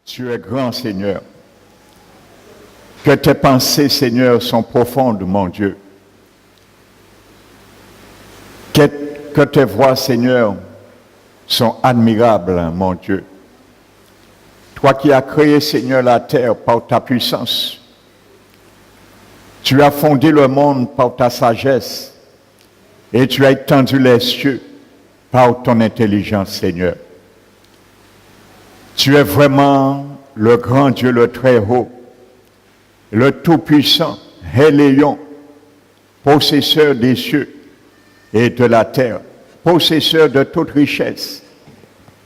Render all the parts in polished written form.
Tu es grand, Seigneur. Que tes pensées, Seigneur, sont profondes, mon Dieu. Que tes voies, Seigneur, sont admirables, mon Dieu. Toi qui as créé, Seigneur, la terre par ta puissance. Tu as fondé le monde par ta sagesse et tu as étendu les cieux par ton intelligence, Seigneur. Tu es vraiment le grand Dieu, le très haut, le tout-puissant, Éléon, possesseur des cieux et de la terre, possesseur de toute richesse,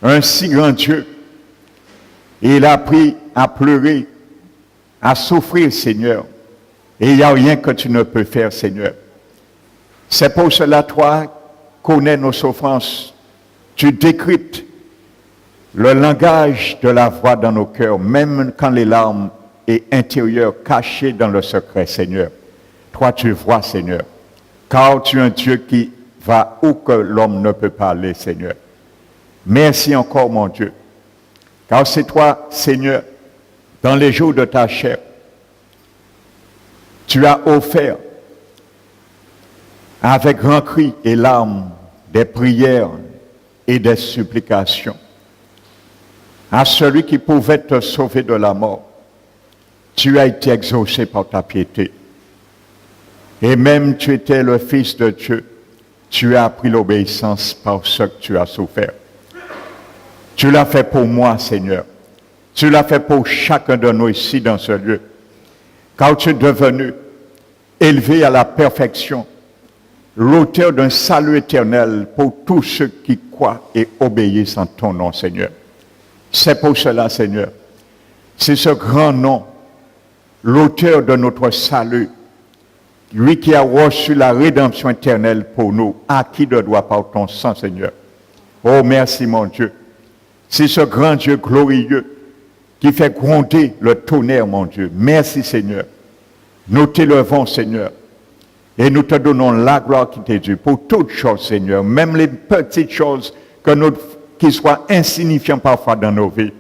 un si grand Dieu. Il a appris à pleurer, à souffrir, Seigneur. Et il n'y a rien que tu ne peux faire, Seigneur. C'est pour cela, toi, connais nos souffrances. Tu décryptes le langage de la voix dans nos cœurs, même quand les larmes est intérieures, cachées dans le secret, Seigneur. Toi, tu vois, Seigneur. Car tu es un Dieu qui va où que l'homme ne peut pas aller, Seigneur. Merci encore, mon Dieu. Car c'est toi, Seigneur, dans les jours de ta chair, tu as offert avec grand cri et larmes des prières et des supplications à celui qui pouvait te sauver de la mort. Tu as été exaucé par ta piété. Et même tu étais le Fils de Dieu, tu as appris l'obéissance par ce que tu as souffert. Tu l'as fait pour moi, Seigneur. Tu l'as fait pour chacun de nous ici dans ce lieu. Car tu es devenu élevé à la perfection, l'auteur d'un salut éternel pour tous ceux qui croient et obéissent en ton nom, Seigneur. C'est pour cela, Seigneur. C'est ce grand nom, l'auteur de notre salut, lui qui a reçu la rédemption éternelle pour nous, acquis de droit par ton sang, Seigneur. Oh, merci, mon Dieu. C'est ce grand Dieu glorieux qui fait gronder le tonnerre, mon Dieu. Merci, Seigneur. Nous t'élevons, Seigneur, et nous te donnons la gloire qui t'est due pour toutes choses, Seigneur, même les petites choses qui soient insignifiantes parfois dans nos vies.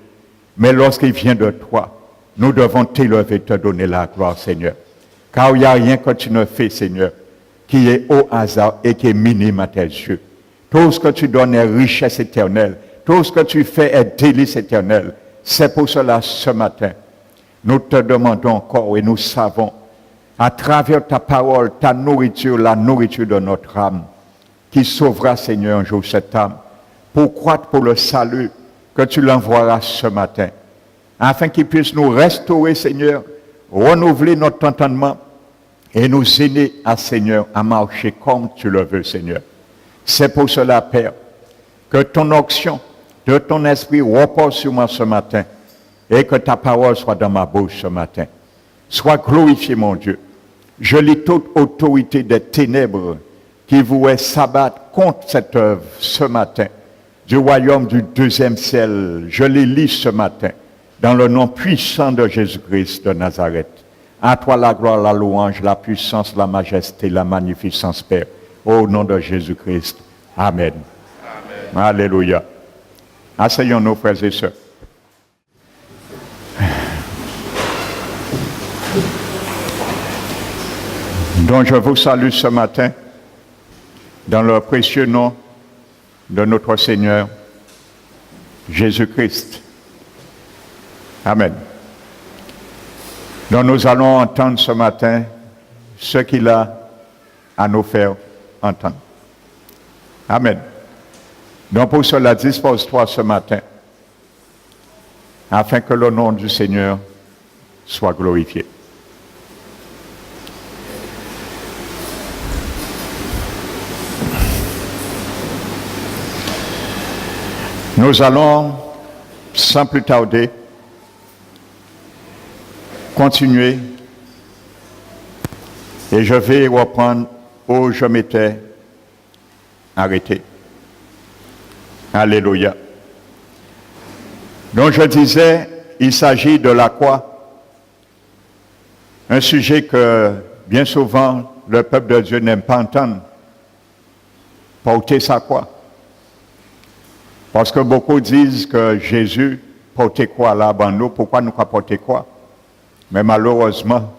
Mais lorsqu'il vient de toi, nous devons t'élever et te donner la gloire, Seigneur. Car il n'y a rien que tu ne fais, Seigneur, qui est au hasard et qui est minime à tes yeux. Tout ce que tu donnes est richesse éternelle. Tout ce que tu fais est délice éternel. C'est pour cela, ce matin, nous te demandons encore et nous savons, à travers ta parole, ta nourriture, la nourriture de notre âme, qui sauvera, Seigneur, un jour cette âme, pour croître pour le salut, que tu l'envoieras ce matin, afin qu'il puisse nous restaurer, Seigneur, renouveler notre entendement et nous aider, Seigneur, à marcher comme tu le veux, Seigneur. C'est pour cela, Père, que ton onction de ton esprit repose sur moi ce matin et que ta parole soit dans ma bouche ce matin. Sois glorifié, mon Dieu. Je lis toute autorité des ténèbres qui voulaient s'abattre contre cette œuvre ce matin du royaume du deuxième ciel. Je les lis ce matin dans le nom puissant de Jésus-Christ de Nazareth. À toi la gloire, la louange, la puissance, la majesté, la magnificence, Père. Au nom de Jésus-Christ. Amen. Amen. Alléluia. Asseyons-nous, frères et sœurs. Donc je vous salue ce matin dans le précieux nom de notre Seigneur Jésus-Christ. Amen. Donc nous allons entendre ce matin ce qu'il a à nous faire entendre. Amen. Donc pour cela, dispose-toi ce matin afin que le nom du Seigneur soit glorifié. Nous allons, sans plus tarder, continuer et je vais reprendre où je m'étais arrêté. Alléluia. Donc je disais, il s'agit de la croix, un sujet que bien souvent le peuple de Dieu n'aime pas entendre, porter sa croix. Parce que beaucoup disent que Jésus porter quoi là, ben nous, pourquoi nous pas porter quoi? Mais malheureusement,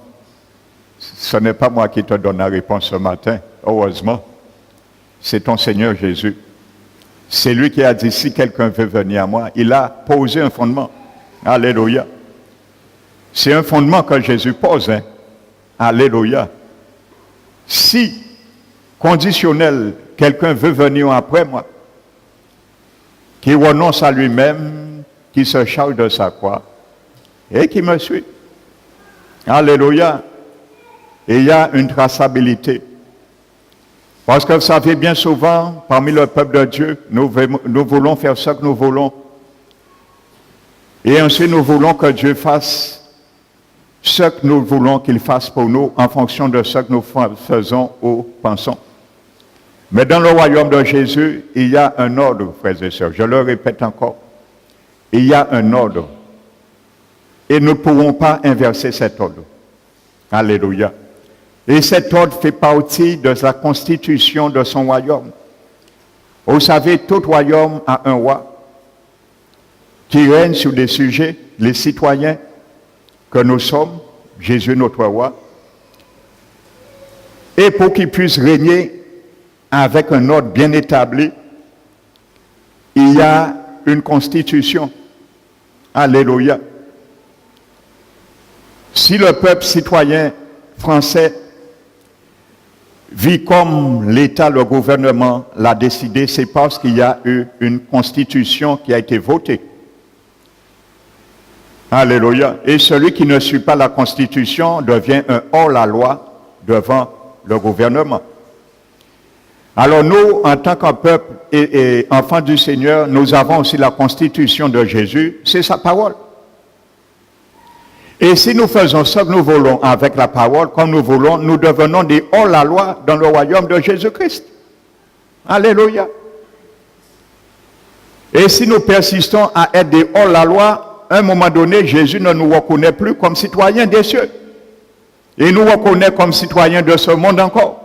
ce n'est pas moi qui te donne la réponse ce matin. Heureusement, c'est ton Seigneur Jésus. C'est lui qui a dit, si quelqu'un veut venir à moi, il a posé un fondement. Alléluia. C'est un fondement que Jésus pose. Hein? Alléluia. Si, conditionnel, quelqu'un veut venir après moi, qui renonce à lui-même, qui se charge de sa croix, et qui me suit. Alléluia. Et il y a une traçabilité. Parce que vous savez, bien souvent, parmi le peuple de Dieu, nous voulons faire ce que nous voulons. Et ensuite, nous voulons que Dieu fasse ce que nous voulons qu'il fasse pour nous en fonction de ce que nous faisons ou pensons. Mais dans le royaume de Jésus, il y a un ordre, frères et sœurs. Je le répète encore. Il y a un ordre. Et nous ne pourrons pas inverser cet ordre. Alléluia. Et cet ordre fait partie de la constitution de son royaume. Vous savez, tout royaume a un roi qui règne sur des sujets, les citoyens que nous sommes, Jésus notre roi. Et pour qu'il puisse régner avec un ordre bien établi, il y a une constitution. Alléluia. Si le peuple citoyen français vit comme l'État, le gouvernement l'a décidé, c'est parce qu'il y a eu une constitution qui a été votée. Alléluia. Et celui qui ne suit pas la constitution devient un hors-la-loi devant le gouvernement. Alors nous, en tant que peuple et enfants du Seigneur, nous avons aussi la constitution de Jésus, c'est sa parole. Et si nous faisons ce que nous voulons avec la parole, comme nous voulons, nous devenons des hors-la-loi dans le royaume de Jésus-Christ. Alléluia. Et si nous persistons à être des hors-la-loi, à un moment donné, Jésus ne nous reconnaît plus comme citoyens des cieux. Il nous reconnaît comme citoyens de ce monde encore.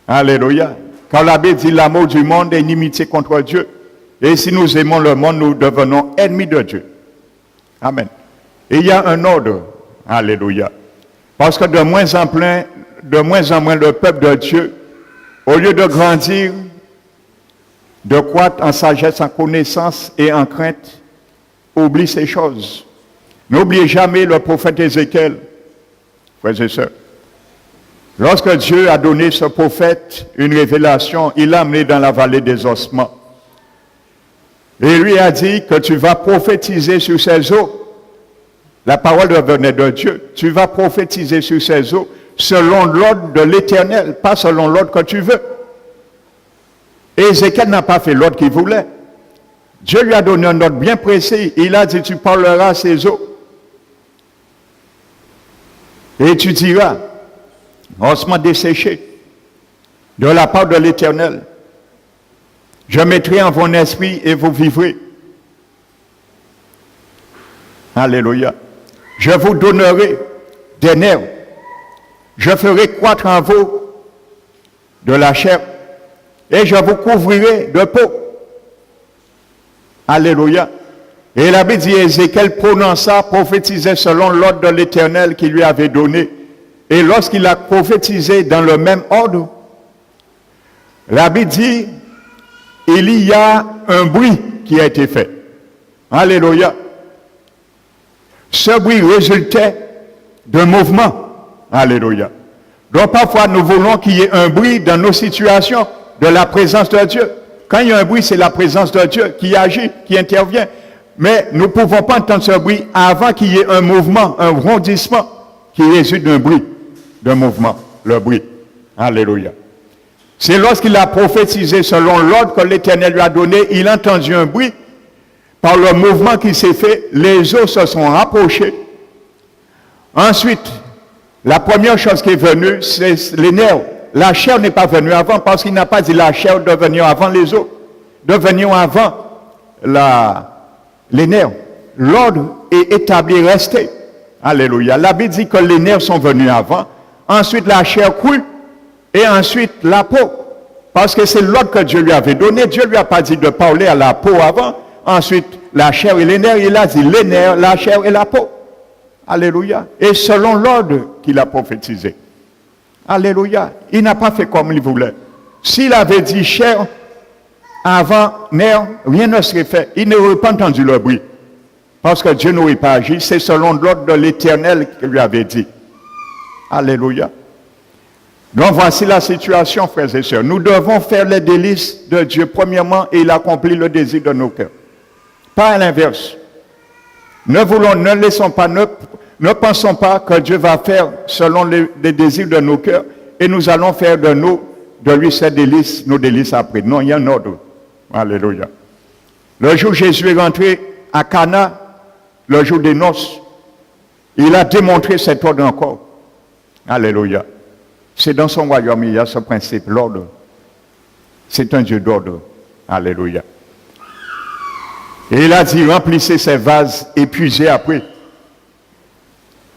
Alléluia. Car la Bible dit l'amour du monde est inimitié contre Dieu. Et si nous aimons le monde, nous devenons ennemis de Dieu. Amen. Et il y a un ordre. Alléluia. Parce que de moins en moins le peuple de Dieu, au lieu de grandir, de croître en sagesse, en connaissance et en crainte, oublie ces choses. N'oubliez jamais le prophète Ézéchiel, frères et sœurs. Lorsque Dieu a donné ce prophète une révélation, il l'a amené dans la vallée des ossements. Et lui a dit que tu vas prophétiser sur ces eaux. La parole venait de Dieu. Tu vas prophétiser sur ces eaux selon l'ordre de l'Éternel, pas selon l'ordre que tu veux. Et Ézéchiel n'a pas fait l'ordre qu'il voulait. Dieu lui a donné un ordre bien précis. Il a dit, tu parleras à ces eaux. Et tu diras, ossements desséchés, de la part de l'Éternel, je mettrai en vos esprits et vous vivrez. Alléluia. Je vous donnerai des nerfs. Je ferai croître en vous de la chair et je vous couvrirai de peau. Alléluia. Et la Bible dit, Ézéchiel prononça, prophétisait selon l'ordre de l'Éternel qui lui avait donné. Et lorsqu'il a prophétisé dans le même ordre, la Bible dit, il y a un bruit qui a été fait. Alléluia. Ce bruit résultait d'un mouvement. Alléluia. Donc parfois nous voulons qu'il y ait un bruit dans nos situations de la présence de Dieu. Quand il y a un bruit, c'est la présence de Dieu qui agit, qui intervient. Mais nous ne pouvons pas entendre ce bruit avant qu'il y ait un mouvement, un rondissement qui résulte d'un bruit, d'un mouvement, le bruit. Alléluia. C'est lorsqu'il a prophétisé selon l'ordre que l'Éternel lui a donné, il a entendu un bruit. Par le mouvement qui s'est fait, les eaux se sont rapprochées. Ensuite, la première chose qui est venue, c'est les nerfs. La chair n'est pas venue avant parce qu'il n'a pas dit la chair de venir avant les eaux, de venir avant les nerfs. L'ordre est établi, resté. Alléluia. La Bible dit que les nerfs sont venus avant. Ensuite, la chair coule. Et ensuite, la peau. Parce que c'est l'ordre que Dieu lui avait donné. Dieu ne lui a pas dit de parler à la peau avant. Ensuite, la chair et les nerfs, il a dit les nerfs, la chair et la peau. Alléluia. Et selon l'ordre qu'il a prophétisé. Alléluia. Il n'a pas fait comme il voulait. S'il avait dit chair avant nerfs, rien ne serait fait. Il n'aurait pas entendu le bruit. Parce que Dieu n'aurait pas agi. C'est selon l'ordre de l'Éternel qu'il lui avait dit. Alléluia. Donc voici la situation, frères et sœurs. Nous devons faire les délices de Dieu premièrement et il accomplit le désir de nos cœurs. Pas à l'inverse. Ne laissons pas, ne pensons pas que Dieu va faire selon les désirs de nos cœurs et nous allons faire de lui ses délices, nos délices après. Non, il y a un ordre. Alléluia. Le jour où Jésus est rentré à Cana, le jour des noces, il a démontré cet ordre encore. Alléluia. C'est dans son royaume, il y a ce principe, l'ordre. C'est un Dieu d'ordre. Alléluia. Et il a dit, remplissez ces vases et puisez après.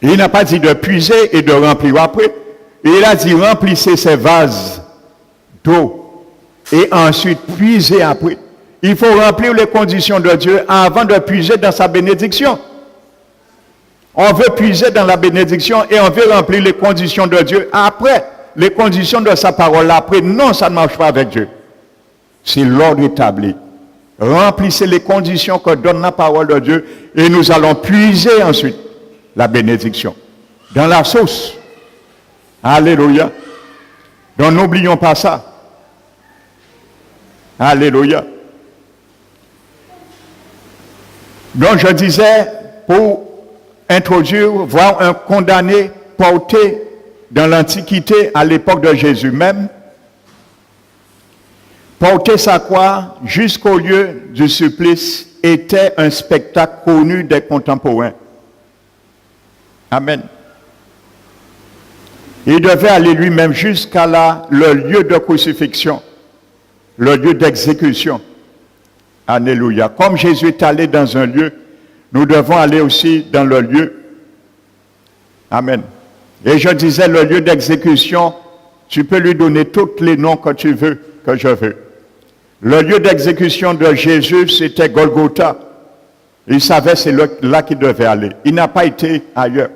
Et il n'a pas dit de puiser et de remplir après. Et il a dit, remplissez ces vases d'eau et ensuite puisez après. Il faut remplir les conditions de Dieu avant de puiser dans sa bénédiction. On veut puiser dans la bénédiction et on veut remplir les conditions de Dieu après, les conditions de sa parole après. Non, ça ne marche pas avec Dieu. C'est l'ordre établi. Remplissez les conditions que donne la parole de Dieu et nous allons puiser ensuite la bénédiction dans la source. Alléluia. Donc n'oublions pas ça. Alléluia. Donc je disais, pour introduire, voir un condamné porté dans l'Antiquité à l'époque de Jésus même, porter sa croix jusqu'au lieu du supplice était un spectacle connu des contemporains. Amen. Il devait aller lui-même jusqu'à le lieu de crucifixion, le lieu d'exécution. Alléluia. Comme Jésus est allé dans un lieu, nous devons aller aussi dans le lieu. Amen. Et je disais, le lieu d'exécution, tu peux lui donner tous les noms que tu veux, que je veux. Le lieu d'exécution de Jésus, c'était Golgotha. Il savait c'est là qu'il devait aller. Il n'a pas été ailleurs.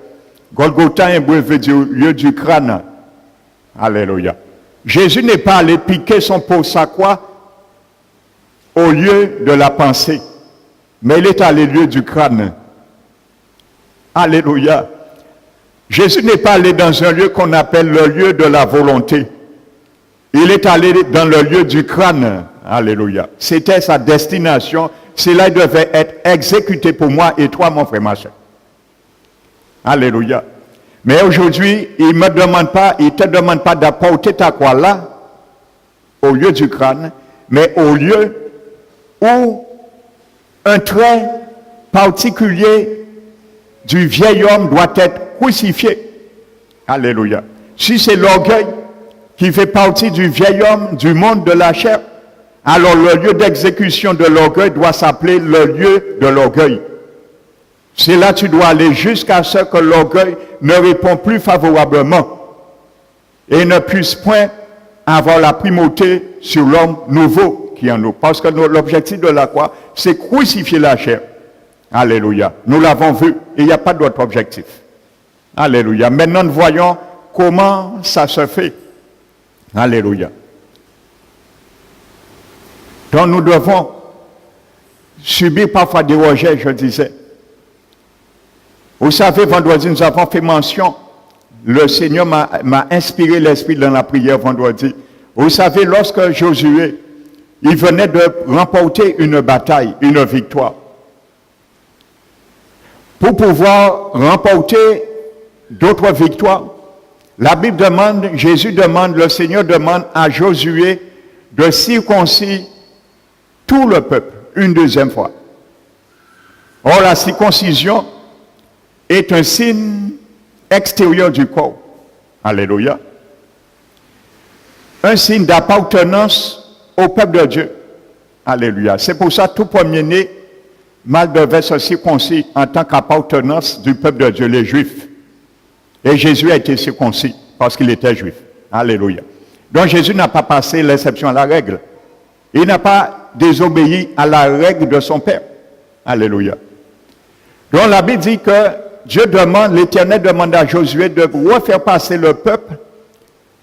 Golgotha, un mot veut dire lieu du crâne. Alléluia. Jésus n'est pas allé piquer son pot sa croix au lieu de la pensée, mais il est allé au lieu du crâne. Alléluia. Jésus n'est pas allé dans un lieu qu'on appelle le lieu de la volonté. Il est allé dans le lieu du crâne. Alléluia. C'était sa destination. Cela devait être exécuté pour moi et toi, mon frère, ma soeur. Alléluia. Mais aujourd'hui, il ne te demande pas d'apporter ta croix là, au lieu du crâne, mais au lieu où un trait particulier du vieil homme doit être crucifié. Alléluia. Si c'est l'orgueil qui fait partie du vieil homme, du monde de la chair, alors le lieu d'exécution de l'orgueil doit s'appeler le lieu de l'orgueil. C'est là que tu dois aller jusqu'à ce que l'orgueil ne répond plus favorablement et ne puisse point avoir la primauté sur l'homme nouveau qui est en nous. Parce que l'objectif de la croix, c'est crucifier la chair. Alléluia. Nous l'avons vu et il n'y a pas d'autre objectif. Alléluia. Maintenant, nous voyons comment ça se fait. Alléluia. Donc nous devons subir parfois des rejets, je disais. Vous savez, vendredi, nous avons fait mention, le Seigneur m'a inspiré l'esprit dans la prière vendredi. Vous savez, lorsque Josué, il venait de remporter une bataille, une victoire. Pour pouvoir remporter d'autres victoires, la Bible demande, Jésus demande, le Seigneur demande à Josué de circoncire tout le peuple une deuxième fois. Or, la circoncision est un signe extérieur du corps. Alléluia. Un signe d'appartenance au peuple de Dieu. Alléluia. C'est pour ça que tout premier-né, mal devait se circoncire en tant qu'appartenance du peuple de Dieu, les Juifs. Et Jésus a été circoncis parce qu'il était juif. Alléluia. Donc Jésus n'a pas passé l'exception à la règle. Il n'a pas désobéi à la règle de son Père. Alléluia. Donc la Bible dit que l'Éternel demande à Josué de refaire passer le peuple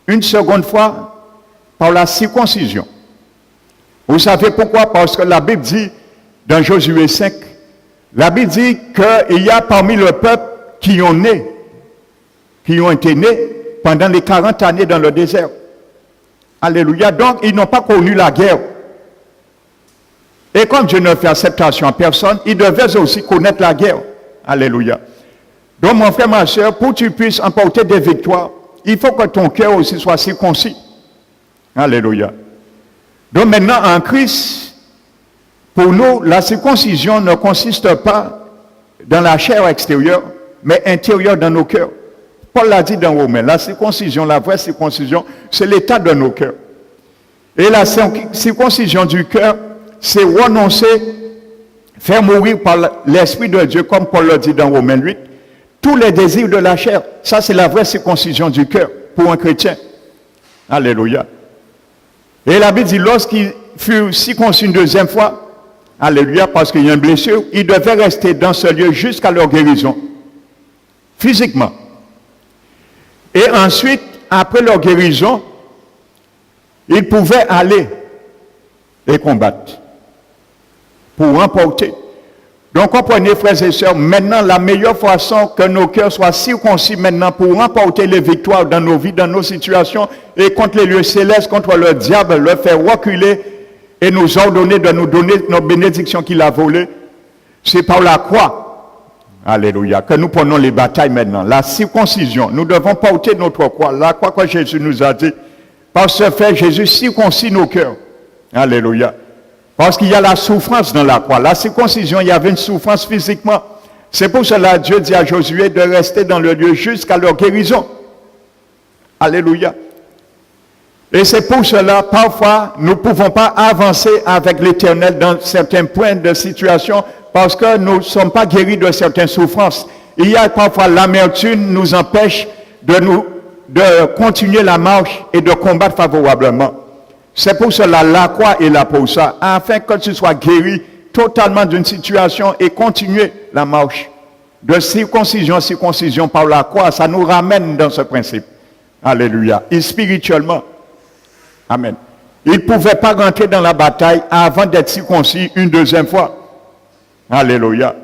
une seconde fois par la circoncision. Vous savez pourquoi? Parce que la Bible dit, dans Josué 5, la Bible dit qu'il y a parmi le peuple qui ont été nés pendant les 40 années dans le désert. Alléluia. Donc, ils n'ont pas connu la guerre. Et comme Dieu ne fait acceptation à personne, ils devaient aussi connaître la guerre. Alléluia. Donc, mon frère, ma soeur, pour que tu puisses emporter des victoires, il faut que ton cœur aussi soit circoncis. Alléluia. Donc, maintenant, en Christ, pour nous, la circoncision ne consiste pas dans la chair extérieure, mais intérieure dans nos cœurs. Paul l'a dit dans Romains, la circoncision, la vraie circoncision, c'est l'état de nos cœurs. Et la circoncision du cœur, c'est renoncer, faire mourir par l'Esprit de Dieu, comme Paul le dit dans Romains 8, tous les désirs de la chair. Ça, c'est la vraie circoncision du cœur pour un chrétien. Alléluia. Et la Bible dit, lorsqu'il fut circoncis une deuxième fois, alléluia, parce qu'il y a une blessure, il devait rester dans ce lieu jusqu'à leur guérison, physiquement. Et ensuite, après leur guérison, ils pouvaient aller et combattre pour remporter. Donc, comprenez, frères et sœurs, maintenant, la meilleure façon que nos cœurs soient circoncis maintenant pour remporter les victoires dans nos vies, dans nos situations, et contre les lieux célestes, contre le diable, le faire reculer et nous ordonner de nous donner nos bénédictions qu'il a volées, c'est par la croix. Alléluia. Que nous prenons les batailles maintenant. La circoncision. Nous devons porter notre croix. La croix que Jésus nous a dit. Par ce fait, Jésus circoncit nos cœurs. Alléluia. Parce qu'il y a la souffrance dans la croix. La circoncision, il y avait une souffrance physiquement. C'est pour cela que Dieu dit à Josué de rester dans le lieu jusqu'à leur guérison. Alléluia. Et c'est pour cela, parfois, nous ne pouvons pas avancer avec l'Éternel dans certains points de situation parce que nous ne sommes pas guéris de certaines souffrances. Il y a parfois l'amertume nous empêche de continuer la marche et de combattre favorablement. C'est pour cela la croix est là pour ça, afin que tu sois guéri totalement d'une situation et continuer la marche. De circoncision en circoncision par la croix, ça nous ramène dans ce principe. Alléluia. Et spirituellement. Amen. Il ne pouvait pas rentrer dans la bataille avant d'être circoncis une deuxième fois. Alléluia.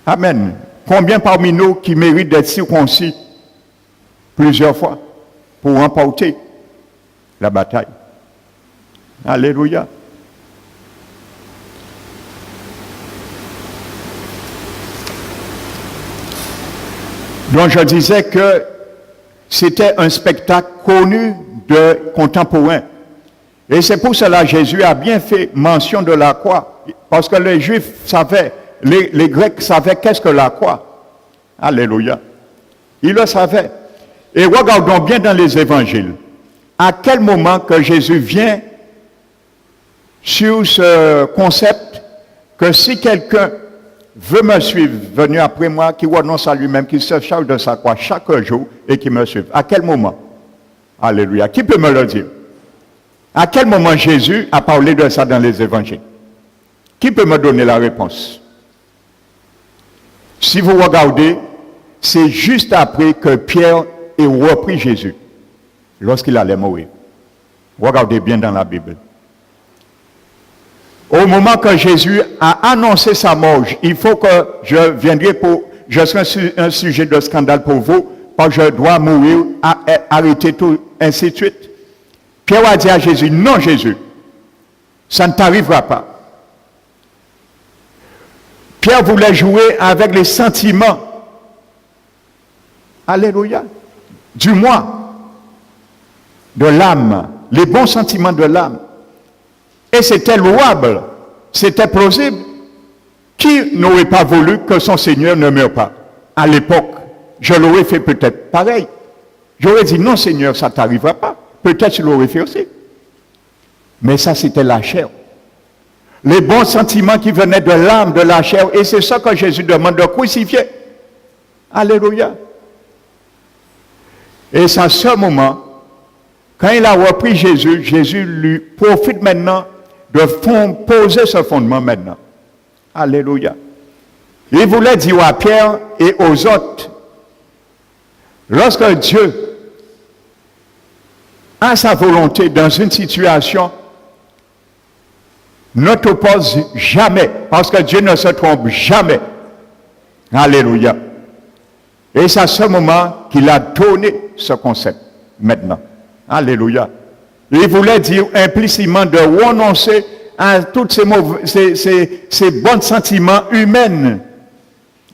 Amen. Combien parmi nous qui méritent d'être circoncis plusieurs fois pour remporter la bataille? Alléluia. Donc je disais que c'était un spectacle connu de contemporains. Et c'est pour cela que Jésus a bien fait mention de la croix. Parce que les Juifs savaient, les Grecs savaient qu'est-ce que la croix. Alléluia. Ils le savaient. Et regardons bien dans les évangiles. À quel moment que Jésus vient sur ce concept que si quelqu'un veut me suivre, venir après moi, qui renonce à lui-même, qui se charge de sa croix chaque jour et qui me suive. À quel moment? Alléluia. Qui peut me le dire? À quel moment Jésus a parlé de ça dans les évangiles? Qui peut me donner la réponse? Si vous regardez, c'est juste après que Pierre ait repris Jésus, lorsqu'il allait mourir. Regardez bien dans la Bible. Au moment que Jésus a annoncé sa mort, il faut que je serai un sujet de scandale pour vous, parce que je dois mourir, arrêter tout, ainsi de suite. Pierre a dit à Jésus, non Jésus, ça ne t'arrivera pas. Pierre voulait jouer avec les sentiments. Alléluia. Du moins, de l'âme, les bons sentiments de l'âme. Et c'était louable, c'était plausible. Qui n'aurait pas voulu que son Seigneur ne meure pas? À l'époque, je l'aurais fait peut-être pareil. J'aurais dit, non Seigneur, ça ne t'arrivera pas. Peut-être je l'aurais fait aussi. Mais ça, c'était la chair. Les bons sentiments qui venaient de l'âme, de la chair. Et c'est ça que Jésus demande de crucifier. Alléluia. Et c'est à ce moment, quand il a repris Jésus, Jésus lui profite maintenant de poser ce fondement maintenant. Alléluia. Il voulait dire à Pierre et aux autres, lorsque Dieu a sa volonté dans une situation, ne t'oppose jamais, parce que Dieu ne se trompe jamais. Alléluia. Et c'est à ce moment qu'il a donné ce concept, maintenant. Alléluia. Il voulait dire implicitement de renoncer à tous ces bons sentiments humains.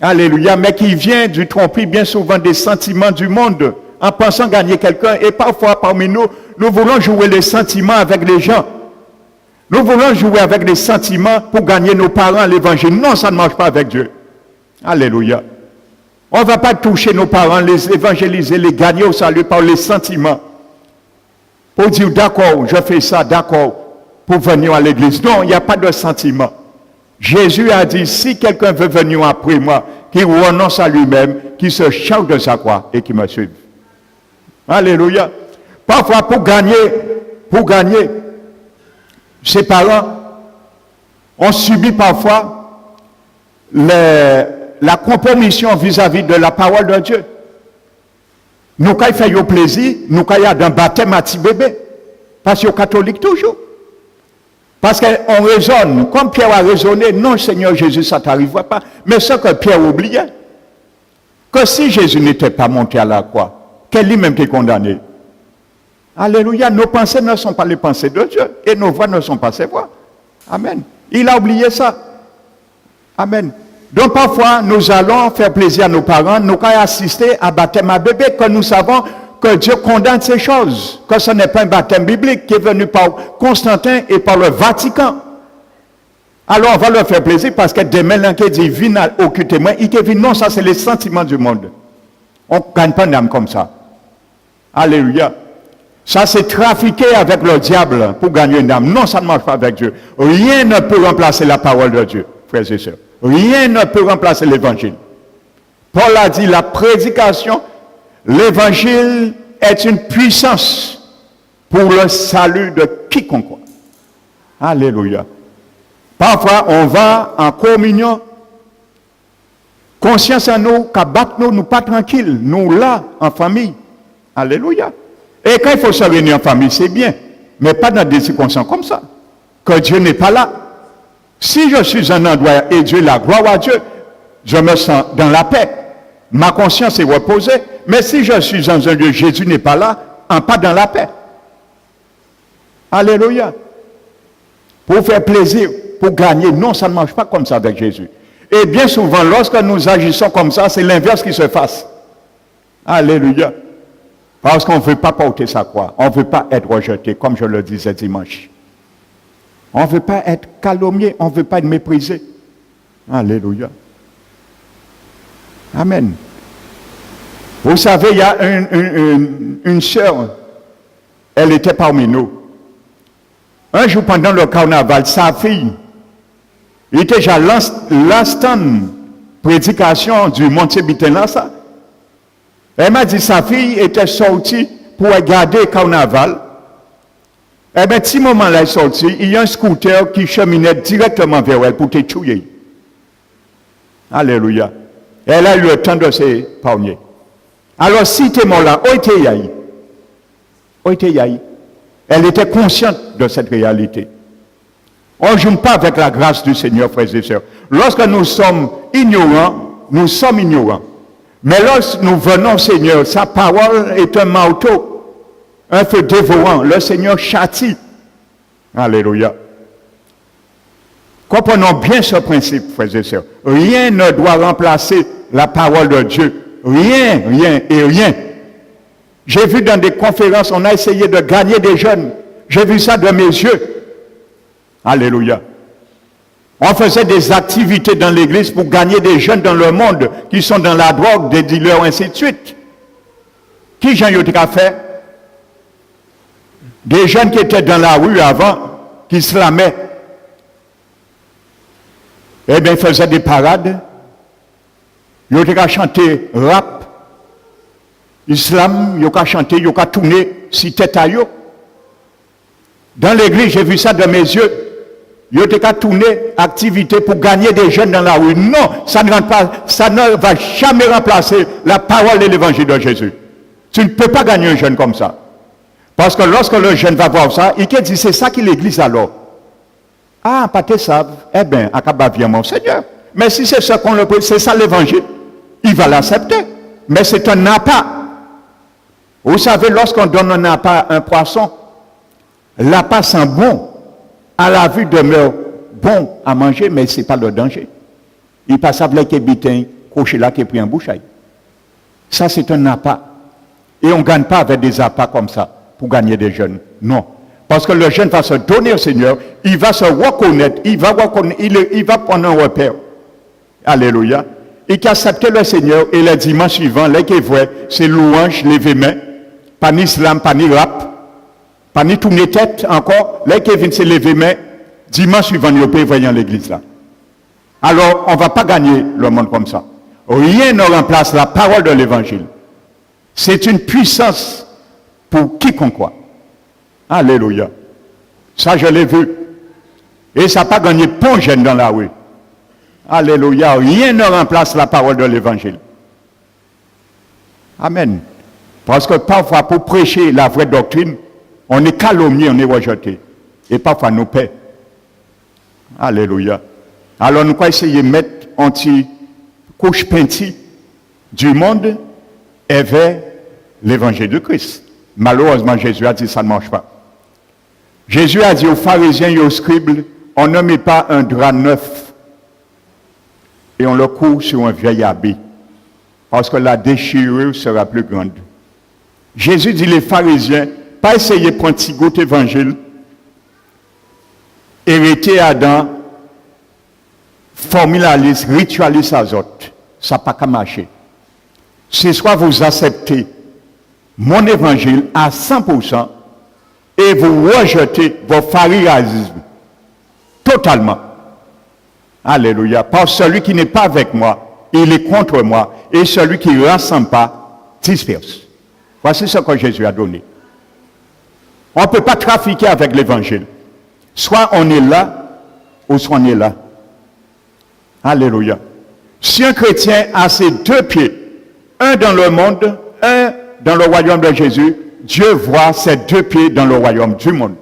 Alléluia. Mais qui vient du tromperie bien souvent des sentiments du monde, en pensant gagner quelqu'un. Et parfois, parmi nous, nous voulons jouer les sentiments avec les gens. Nous voulons jouer avec les sentiments pour gagner nos parents à l'évangile. Non, ça ne marche pas avec Dieu. Alléluia. On ne va pas toucher nos parents, les évangéliser, les gagner au salut par les sentiments. Pour dire, d'accord, je fais ça, d'accord, pour venir à l'église. Non, il n'y a pas de sentiment. Jésus a dit, si quelqu'un veut venir après moi, qu'il renonce à lui-même, qu'il se charge de sa croix et qu'il me suive. Alléluia. Parfois, pour gagner, ses parents ont subi parfois la compromission vis-à-vis de la parole de Dieu. Nous, quand il fait au plaisir, nous, quand il y a un baptême à petit bébé, parce que catholique toujours. Parce qu'on raisonne, comme Pierre a raisonné, non, Seigneur Jésus, ça ne t'arrivera pas. Mais ce que Pierre oubliait, que si Jésus n'était pas monté à la croix, qu'elle lui-même était condamné. Alléluia, nos pensées ne sont pas les pensées de Dieu, et nos voix ne sont pas ses voix. Amen. Il a oublié ça. Amen. Donc parfois, nous allons faire plaisir à nos parents, nous allons assister à baptême à bébé, que nous savons que Dieu condamne ces choses, que ce n'est pas un baptême biblique qui est venu par Constantin et par le Vatican. Alors on va leur faire plaisir parce que demain, l'un qui dit, viens occulter moi, il dit, non, ça c'est les sentiments du monde. On ne gagne pas d'âme comme ça. Alléluia. Ça c'est trafiquer avec le diable pour gagner une âme. Non, ça ne marche pas avec Dieu. Rien ne peut remplacer la parole de Dieu, frères et sœurs. Rien ne peut remplacer l'évangile. Paul a dit, la prédication, l'évangile est une puissance pour le salut de quiconque croit. Alléluia. Parfois, on va en communion, conscience à nous, qu'à battre nous pas tranquilles, nous là, en famille. Alléluia. Et quand il faut se réunir en famille, c'est bien, mais pas dans des circonstances comme ça, que Dieu n'est pas là. Si je suis un endroit et Dieu, la gloire à Dieu, je me sens dans la paix. Ma conscience est reposée. Mais si je suis dans un lieu, Jésus n'est pas là, pas dans la paix. Alléluia. Pour faire plaisir, pour gagner. Non, ça ne marche pas comme ça avec Jésus. Et bien souvent, lorsque nous agissons comme ça, c'est l'inverse qui se passe. Alléluia. Parce qu'on ne veut pas porter sa croix. On ne veut pas être rejeté, comme je le disais dimanche. On ne veut pas être calomnié, on ne veut pas être méprisé. Alléluia. Amen. Vous savez, il y a une sœur, elle était parmi nous. Un jour pendant le carnaval, sa fille, il était déjà l'instant prédication du Monte Bitenassa. Elle m'a dit sa fille était sortie pour regarder le carnaval. Eh bien, petit moment là, elle est sortie, il y a un scooter qui cheminait directement vers elle pour te tuer. Alléluia. Elle a eu le temps de s'épargner. Alors, si tu es mort là, où était Yahi? Où était Yahi? Elle était consciente de cette réalité. On ne joue pas avec la grâce du Seigneur, frères et sœurs. Lorsque nous sommes ignorants, nous sommes ignorants. Mais lorsque nous venons au Seigneur, sa parole est un marteau. Un feu dévorant, le Seigneur châtie. Alléluia. Comprenons bien ce principe, frères et sœurs. Rien ne doit remplacer la parole de Dieu. Rien, rien et rien. J'ai vu dans des conférences, on a essayé de gagner des jeunes. J'ai vu ça de mes yeux. Alléluia. On faisait des activités dans l'église pour gagner des jeunes dans le monde qui sont dans la drogue, des dealers, ainsi de suite. Qui j'en ai fait? Des jeunes qui étaient dans la rue avant, qui slamaient. Eh bien, ils faisaient des parades. Ils ont chanté rap, islam, ils ont chanté, ils ont tourné si tête à eux. Dans l'église, j'ai vu ça de mes yeux. Ils ont qu'à tourner activité pour gagner des jeunes dans la rue. Non, ça ne va jamais remplacer la parole de l'évangile de Jésus. Tu ne peux pas gagner un jeune comme ça. Parce que lorsque le jeune va voir ça, il dit, c'est ça qui l'église alors. Ah, pas te savent. Eh bien, acaba bien mon Seigneur. Mais si c'est ça qu'on le prie, c'est ça l'évangile, il va l'accepter. Mais c'est un appât. Vous savez, lorsqu'on donne un appât à un poisson, l'appât sent bon. À la vue demeure bon à manger, mais ce n'est pas le danger. Il passe avec les bitins, couché là, qui est pris en bouche. Ça, c'est un appât. Et on ne gagne pas avec des appâts comme ça pour gagner des jeunes. Non. Parce que le jeune va se donner au Seigneur, il va se reconnaître, il va prendre un repère. Alléluia. Et qui accepte le Seigneur, et le dimanche suivant, là qu'il voit, c'est louange, lever main, pas ni slam, pas ni rap, pas ni tourner tête encore, là qu'il vient se lever main, dimanche suivant, il peut venir à l'église là. Alors, on ne va pas gagner le monde comme ça. Rien ne remplace la parole de l'évangile. C'est une puissance pour quiconque croit. Alléluia. Ça, je l'ai vu. Et ça n'a pas gagné pour jeune dans la rue. Alléluia. Rien ne remplace la parole de l'évangile. Amen. Parce que parfois, pour prêcher la vraie doctrine, on est calomnié, on est rejeté. Et parfois, nous paie. Alléluia. Alors, nous allons essayer de mettre un petit couche peinti du monde et vers l'évangile de Christ. Malheureusement, Jésus a dit ça ne marche pas. Jésus a dit aux pharisiens et aux scribes, on ne met pas un drap neuf et on le court sur un vieil habit, parce que la déchirure sera plus grande. Jésus dit les pharisiens, pas essayer de prendre petit goût évangile, hérité Adam, formulaliste, ritualiste à autres. Ça n'a pas qu'à marcher. C'est soit vous acceptez mon évangile à 100% et vous rejetez vos pharisaïsmes totalement. Alléluia. Parce que celui qui n'est pas avec moi, il est contre moi. Et celui qui ne rassemble pas, disperse. Voici ce que Jésus a donné. On ne peut pas trafiquer avec l'évangile. Soit on est là, ou soit on est là. Alléluia. Si un chrétien a ses deux pieds, un dans le monde, un dans le royaume de Jésus, Dieu voit ses deux pieds dans le royaume du monde.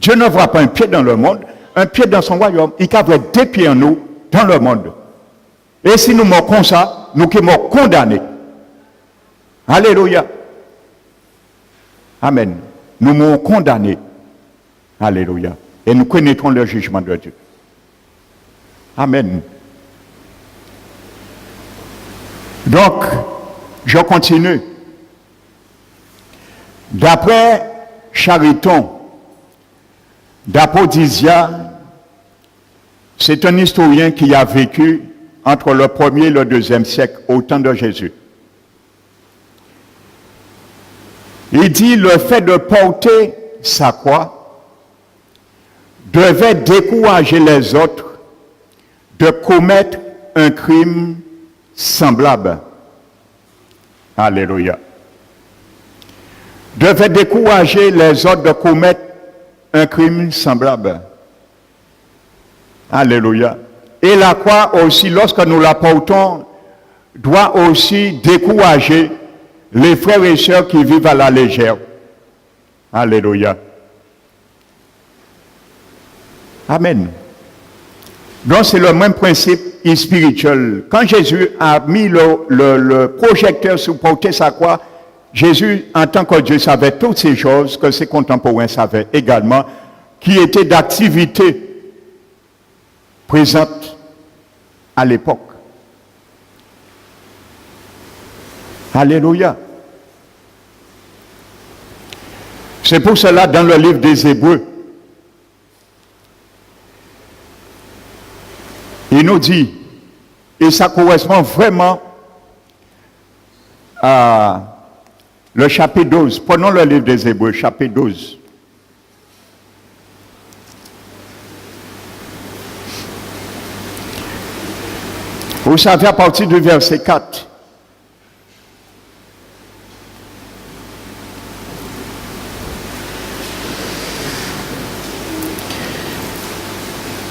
Dieu ne voit pas un pied dans le monde, un pied dans son royaume. Il y a deux pieds en nous dans le monde. Et si nous manquons ça, nous qui sommes condamnés. Alléluia. Amen. Nous sommes condamnés. Alléluia. Et nous connaîtrons le jugement de Dieu. Amen. Donc, je continue. D'après Chariton, d'Apodisia, c'est un historien qui a vécu entre le 1er et le 2e siècle, au temps de Jésus. Il dit le fait de porter sa croix devait décourager les autres de commettre un crime semblable. Alléluia. Devait décourager les autres de commettre un crime semblable. Alléluia. Et la croix aussi, lorsque nous la portons, doit aussi décourager les frères et sœurs qui vivent à la légère. Alléluia. Amen. Donc c'est le même principe spirituel. Quand Jésus a mis le projecteur sur porter sa croix, Jésus, en tant que Dieu, savait toutes ces choses que ses contemporains savaient également, qui étaient d'activités présentes à l'époque. Alléluia. C'est pour cela, dans le livre des Hébreux, il nous dit, et ça correspond vraiment à le chapitre 12. Prenons le livre des Hébreux, chapitre 12. Vous savez, à partir du verset 4,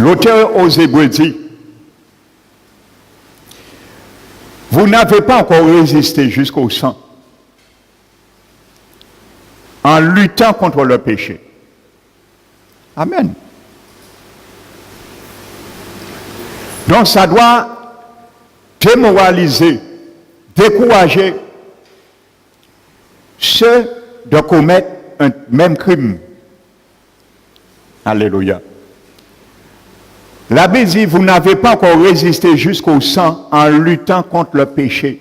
L'auteur aux Hébreux dit, vous n'avez pas encore résisté jusqu'au sang en luttant contre le péché. Amen. Donc ça doit démoraliser, décourager ceux de commettre un même crime. Alléluia. La Bible dit, vous n'avez pas encore résisté jusqu'au sang en luttant contre le péché.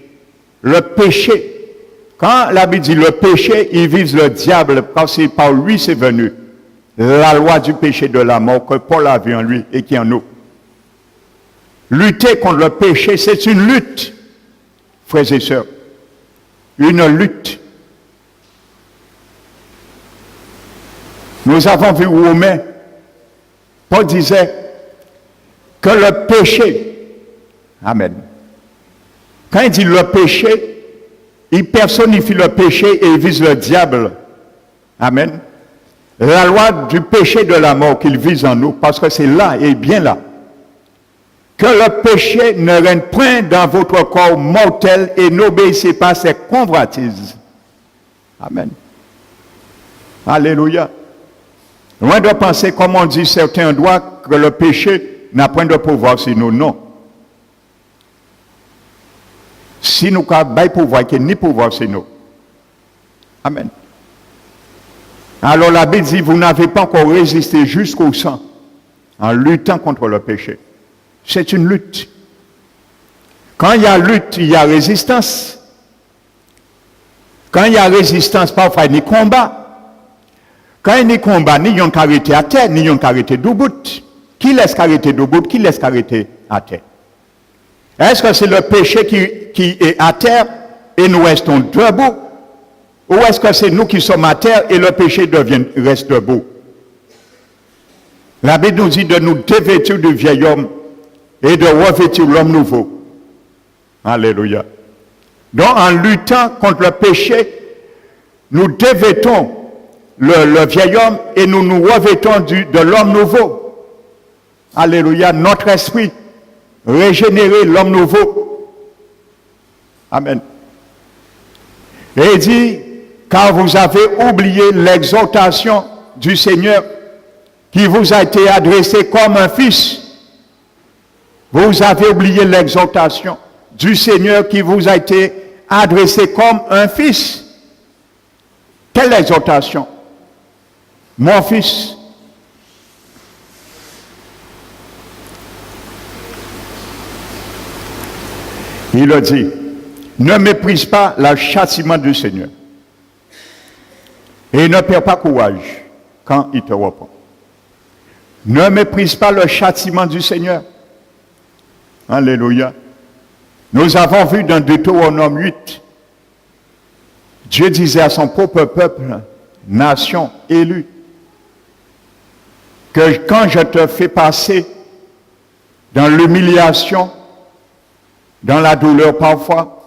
Le péché, quand la Bible dit le péché, il vise le diable parce que par lui c'est venu. La loi du péché de la mort que Paul a vu en lui et qui est en nous. Lutter contre le péché, c'est une lutte, frères et sœurs. Une lutte. Nous avons vu Romains, Paul disait que le péché, amen. Quand il dit le péché, il personnifie le péché et il vise le diable. Amen. La loi du péché de la mort qu'il vise en nous, parce que c'est là et bien là. Que le péché ne règne point dans votre corps mortel et n'obéissez pas à ses convoitises. Amen. Alléluia. Loin de penser, comme on dit certains droits, que le péché n'a point de pouvoir sur nous. Non. Si nous avons pouvoir, qu'il n'y a ni pouvoir sur nous. Amen. Alors la Bible dit, vous n'avez pas encore résisté jusqu'au sang en luttant contre le péché. C'est une lutte. Quand il y a lutte, il y a résistance. Quand il y a résistance, parfois il y a combat. Quand il y a combat, ni yon arrêté à terre, ni yon arrêté debout. Qui laisse arrêter debout, qui laisse arrêter à terre? Est-ce que c'est le péché qui est à terre et nous restons debout? Ou est-ce que c'est nous qui sommes à terre et le péché reste debout? La Bible nous dit de nous dévêtir du vieil homme et de revêtir l'homme nouveau. Alléluia. Donc en luttant contre le péché, nous dévêtons le vieil homme et nous nous revêtons de l'homme nouveau. Alléluia. Notre esprit, régénérer l'homme nouveau. Amen. Et il dit, car vous avez oublié l'exhortation du Seigneur qui vous a été adressée comme un fils. Vous avez oublié l'exhortation du Seigneur qui vous a été adressée comme un fils. Quelle exhortation? Mon fils. Il a dit, ne méprise pas le châtiment du Seigneur. Et ne perds pas courage quand il te reprend. Ne méprise pas le châtiment du Seigneur. Alléluia. Nous avons vu dans Deutéronome 8, Dieu disait à son propre peuple, nation élue, que quand je te fais passer dans l'humiliation, dans la douleur parfois,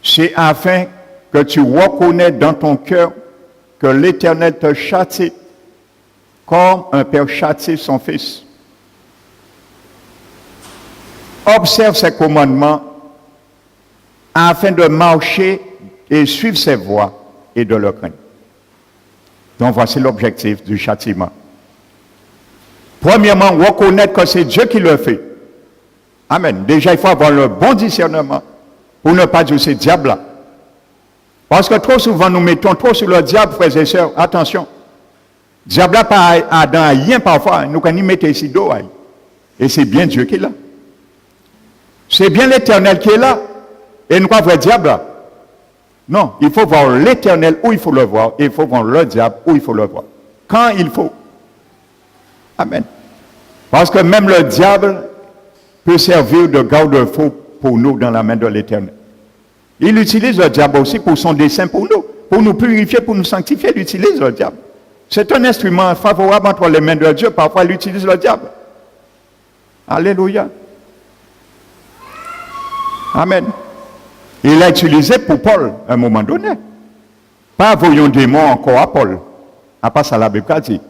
c'est afin que tu reconnais dans ton cœur que l'Éternel te châtie comme un père châtie son fils. Observe ses commandements afin de marcher et suivre ses voies et de le craindre. Donc voici l'objectif du châtiment. Premièrement, reconnaître que c'est Dieu qui le fait. Amen. Déjà, il faut avoir le bon discernement pour ne pas dire c'est diable là. Parce que trop souvent, nous mettons trop sur le diable, frères et sœurs. Attention. Diable là, pas dans rien parfois. Nous quand nous mettons ici d'eau. Et c'est bien Dieu qui est là. C'est bien l'Éternel qui est là. Et nous pas voir le diable là. Non, il faut voir l'Éternel où il faut le voir. Et il faut voir le diable où il faut le voir. Quand il faut. Amen. Parce que même le diable peut servir de garde-fou pour nous dans la main de l'Éternel. Il utilise le diable aussi pour son dessein pour nous purifier, pour nous sanctifier. Il utilise le diable. C'est un instrument favorable entre les mains de Dieu. Parfois, il utilise le diable. Alléluia. Amen. Il l'a utilisé pour Paul à un moment donné. Pas voyons démon encore à Paul. À part ça, la Bible a dit.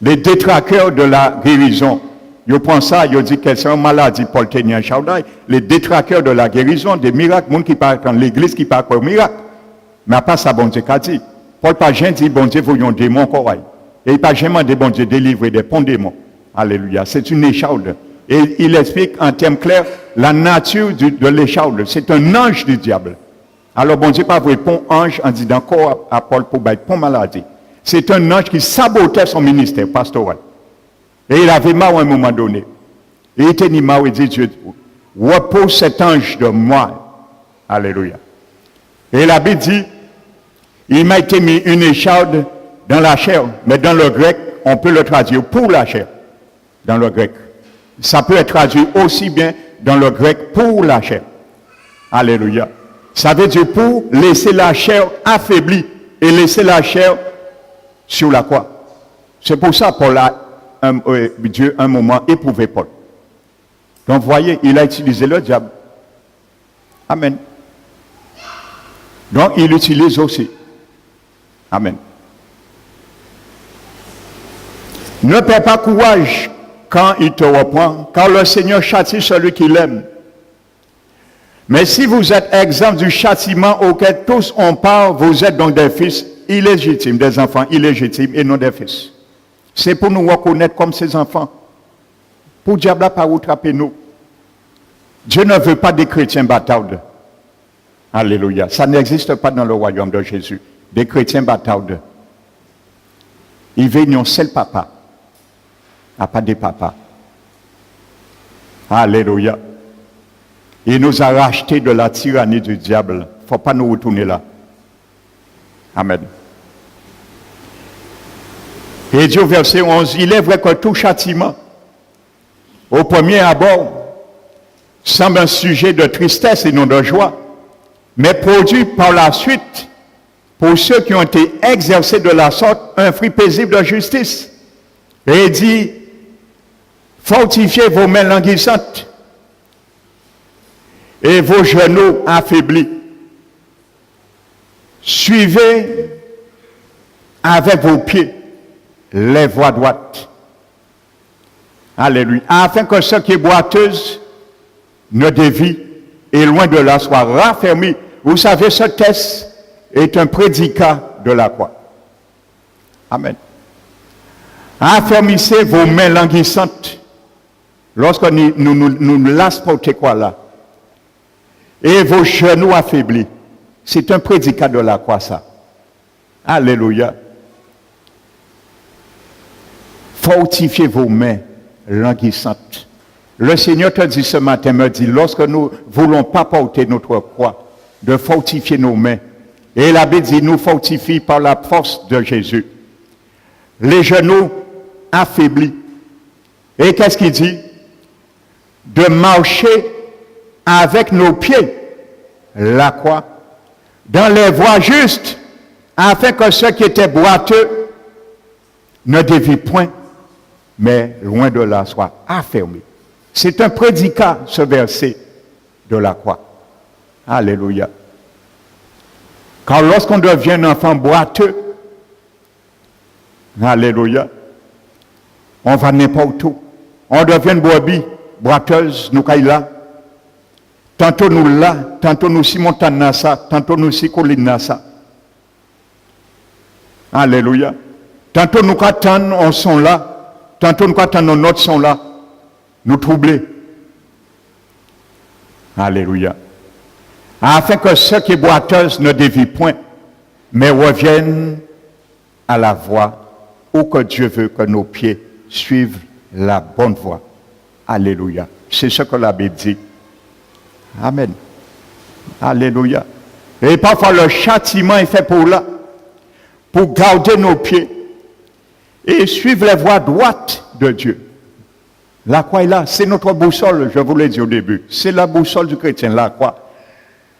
Les détraqueurs de la guérison. Ils prennent ça, ils disent que c'est une maladie pour le tenir en. Les détraqueurs de la guérison, des miracles, les gens qui parlent dans l'église qui parlent au miracle. Mais à part ça, bon Dieu qu'a dit. Paul pas jamais dit, bon Dieu, voyons des démons corail. Et il pas jamais dit, bon Dieu, délivrer des bons démons. Alléluia. C'est une écharde. Et il explique en termes clairs la nature de l'écharde. C'est un ange du diable. Alors, bon Dieu, pas répondre ange en disant encore à Paul pour battre pour maladie. C'est un ange qui sabotait son ministère pastoral. Et il avait marre à un moment donné. Et il était marre et dit, Dieu, repose cet ange de moi. Alléluia. Et la Bible dit, il m'a été mis une écharde dans la chair, mais dans le grec, on peut le traduire pour la chair, dans le grec. Ça peut être traduit aussi bien dans le grec pour la chair. Alléluia. Ça veut dire pour laisser la chair affaiblie et laisser la chair sur la croix. C'est pour ça Paul a Dieu un moment éprouvé Paul. Donc voyez, il a utilisé le diable. Amen. Donc il utilise aussi. Amen. Ne perds pas courage quand il te reprend, car le Seigneur châtie celui qui l'aime. Mais si vous êtes exempt du châtiment auquel tous ont part, vous êtes donc des fils illégitimes, des enfants illégitimes et non des fils. C'est pour nous reconnaître comme ses enfants. Pour le diable pas rattraper nous. Dieu ne veut pas des chrétiens bâtards. Alléluia. Ça n'existe pas dans le royaume de Jésus. Des chrétiens bâtards. Il veut un seul papa. Pas des papas. Alléluia. Il nous a rachetés de la tyrannie du diable. Il ne faut pas nous retourner là. Amen. Et Dieu, verset 11, il est vrai que tout châtiment, au premier abord, semble un sujet de tristesse et non de joie, mais produit par la suite, pour ceux qui ont été exercés de la sorte, un fruit paisible de justice. Et il dit, fortifiez vos mains languissantes et vos genoux affaiblis. Suivez avec vos pieds les voies droites. Alléluia. Afin que ce qui est boiteuse ne dévie et loin de là soit raffermi. Vous savez, ce texte est un prédicat de la croix. Amen. Affermissez vos mains languissantes lorsque nous lasse porter quoi là. Et vos genoux affaiblis. C'est un prédicat de la croix, ça. Alléluia. Fortifiez vos mains languissantes. Le Seigneur te dit ce matin, me dit, lorsque nous ne voulons pas porter notre croix, de fortifier nos mains. Et la Bible dit, nous fortifie par la force de Jésus. Les genoux affaiblis. Et qu'est-ce qu'il dit? De marcher avec nos pieds la croix dans les voies justes, afin que ceux qui étaient boiteux ne dévient point, mais loin de là soient affermis. C'est un prédicat, ce verset de la croix. Alléluia. Car lorsqu'on devient un enfant boiteux, alléluia, on va n'importe où. On devient une brebis boiteuse, nous caille là. Tantôt nous là, tantôt nous si montagne dans ça, tantôt nous si colline dans ça. Alléluia. Tantôt nous attendons, on sont là, tantôt nous attendons, notre sont là, nous troubler. Alléluia. Afin que ceux qui boiteuses ne dévient point, mais reviennent à la voie où que Dieu veut que nos pieds suivent la bonne voie. Alléluia. C'est ce que la Bible dit. Amen. Alléluia. Et parfois le châtiment est fait pour là, pour garder nos pieds et suivre les voies droites de Dieu. La croix est là, c'est notre boussole, je vous l'ai dit au début. C'est la boussole du chrétien, la croix.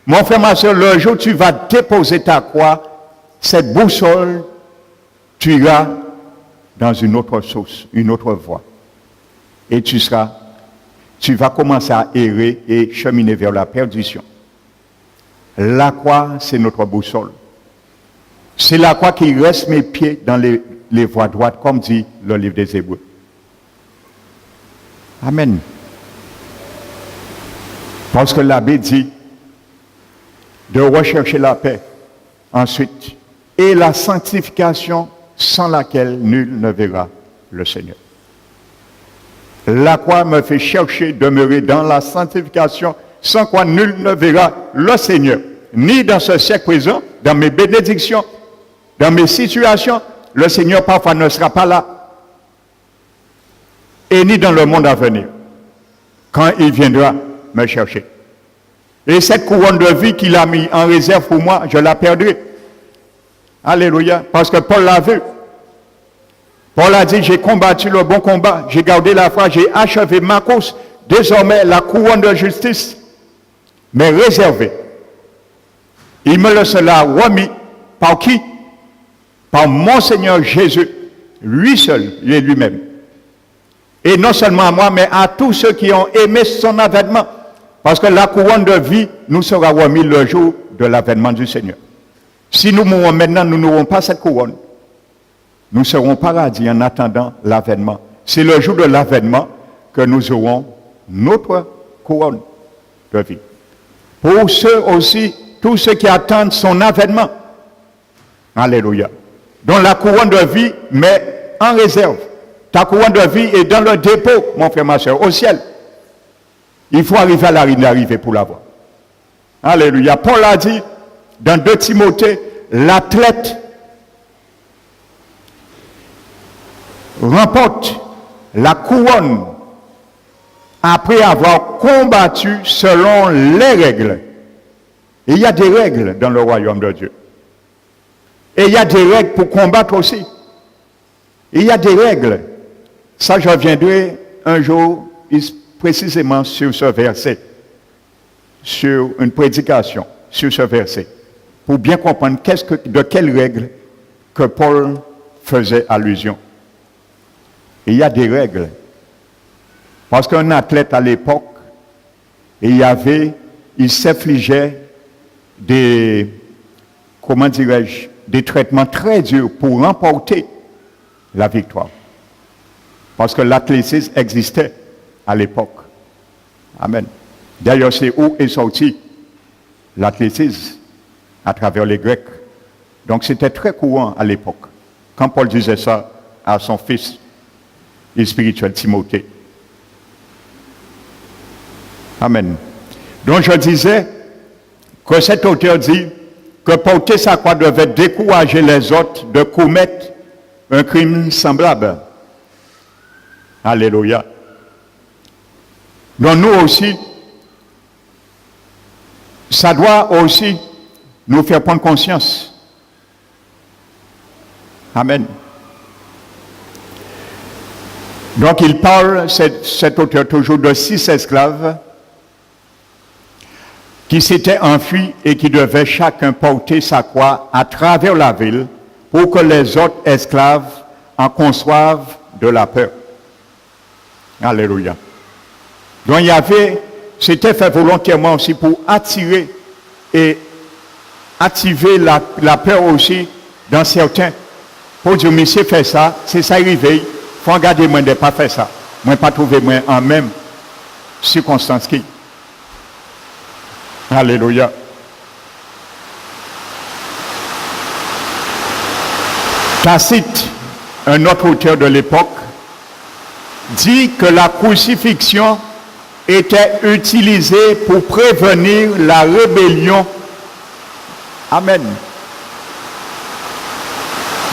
Mon frère, ma soeur, le jour où tu vas déposer ta croix, cette boussole, tu iras dans une autre source, une autre voie. Et tu vas commencer à errer et cheminer vers la perdition. La croix, c'est notre boussole. C'est la croix qui reste mes pieds dans les les voies droites, comme dit le livre des Hébreux. Amen. Parce que l'abbé dit de rechercher la paix, ensuite, et la sanctification sans laquelle nul ne verra le Seigneur. La croix me fait chercher, demeurer dans la sanctification sans quoi nul ne verra le Seigneur. Ni dans ce siècle présent, dans mes bénédictions, dans mes situations, le Seigneur parfois ne sera pas là. Et ni dans le monde à venir, quand il viendra me chercher. Et cette couronne de vie qu'il a mis en réserve pour moi, je la perdrai. Alléluia. Parce que Paul l'a vu. Paul a dit, j'ai combattu le bon combat, j'ai gardé la foi, j'ai achevé ma course. Désormais, la couronne de justice m'est réservée. Il me le sera remis par qui? Par mon Seigneur Jésus, lui seul et lui-même. Et non seulement à moi, mais à tous ceux qui ont aimé son avènement. Parce que la couronne de vie nous sera remise le jour de l'avènement du Seigneur. Si nous mourons maintenant, nous n'aurons pas cette couronne. Nous serons paradis en attendant l'avènement. C'est le jour de l'avènement que nous aurons notre couronne de vie. Pour ceux aussi, tous ceux qui attendent son avènement. Alléluia. Donc la couronne de vie met en réserve. Ta couronne de vie est dans le dépôt, mon frère, ma soeur, au ciel. Il faut arriver à la ligne d'arrivée pour l'avoir. Alléluia. Paul a dit dans 2 Timothée, l'athlète remporte la couronne après avoir combattu selon les règles. Et il y a des règles dans le royaume de Dieu. Et il y a des règles pour combattre aussi. Il y a des règles. Ça, je reviendrai un jour précisément sur ce verset, sur une prédication, sur ce verset, pour bien comprendre de quelles règles que Paul faisait allusion. Il y a des règles. Parce qu'un athlète à l'époque, il s'infligeait des traitements très durs pour remporter la victoire. Parce que l'athlétisme existait à l'époque. Amen. D'ailleurs, c'est où est sorti l'athlétisme, à travers les Grecs. Donc c'était très courant à l'époque. Quand Paul disait ça à son fils spirituel Timothée. Amen. Donc je disais que cet auteur dit que porter sa croix devait décourager les autres de commettre un crime semblable. Alléluia. Donc nous aussi, ça doit aussi nous faire prendre conscience. Amen. Donc il parle, cet auteur toujours, de 6 esclaves qui s'étaient enfuis et qui devaient chacun porter sa croix à travers la ville pour que les autres esclaves en conçoivent de la peur. Alléluia. Donc c'était fait volontairement aussi pour attirer et activer la peur aussi dans certains. Pour dire, monsieur fait ça, c'est ça arrivé. Il faut regarder moi de ne pas faire ça. Moi pas trouver moi en même circonstance qui. Alléluia. Tacite, un autre auteur de l'époque, dit que la crucifixion était utilisée pour prévenir la rébellion. Amen.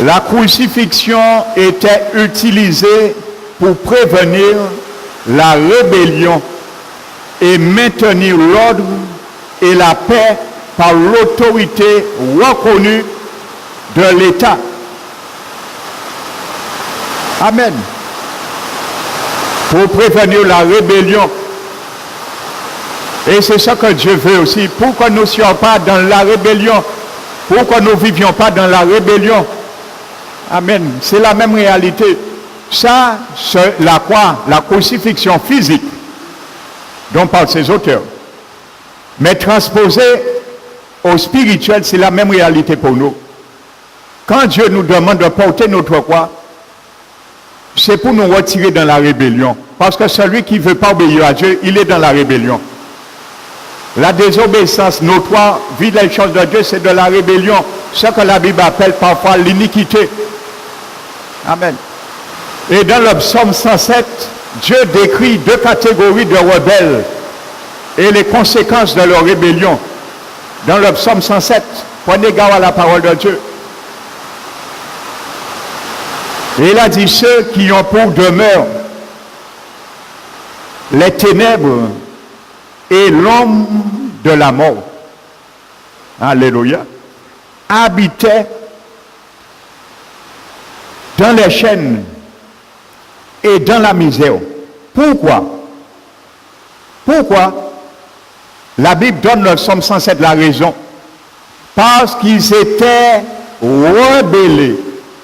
La crucifixion était utilisée pour prévenir la rébellion et maintenir l'ordre et la paix par l'autorité reconnue de l'État. Amen. Pour prévenir la rébellion. Et c'est ça que Dieu veut aussi. Pour que nous ne soyons pas dans la rébellion. Pour que nous ne vivions pas dans la rébellion. Amen. C'est la même réalité. Ça, c'est la croix, la crucifixion physique dont parlent ces auteurs. Mais transposé au spirituel, c'est la même réalité pour nous. Quand Dieu nous demande de porter notre croix, c'est pour nous retirer dans la rébellion. Parce que celui qui ne veut pas obéir à Dieu, il est dans la rébellion. La désobéissance notoire, vit les choses de Dieu, c'est de la rébellion. Ce que la Bible appelle parfois l'iniquité. Amen. Et dans le psaume 107, Dieu décrit deux catégories de rebelles et les conséquences de leur rébellion. Dans le psaume 107, prenez garde à la parole de Dieu. Et il a dit ceux qui ont pour demeure les ténèbres et l'ombre de la mort. Alléluia. Habitaient dans les chaînes et dans la misère. Pourquoi? Pourquoi? La Bible donne le psaume 107 la raison. Parce qu'ils étaient rebellés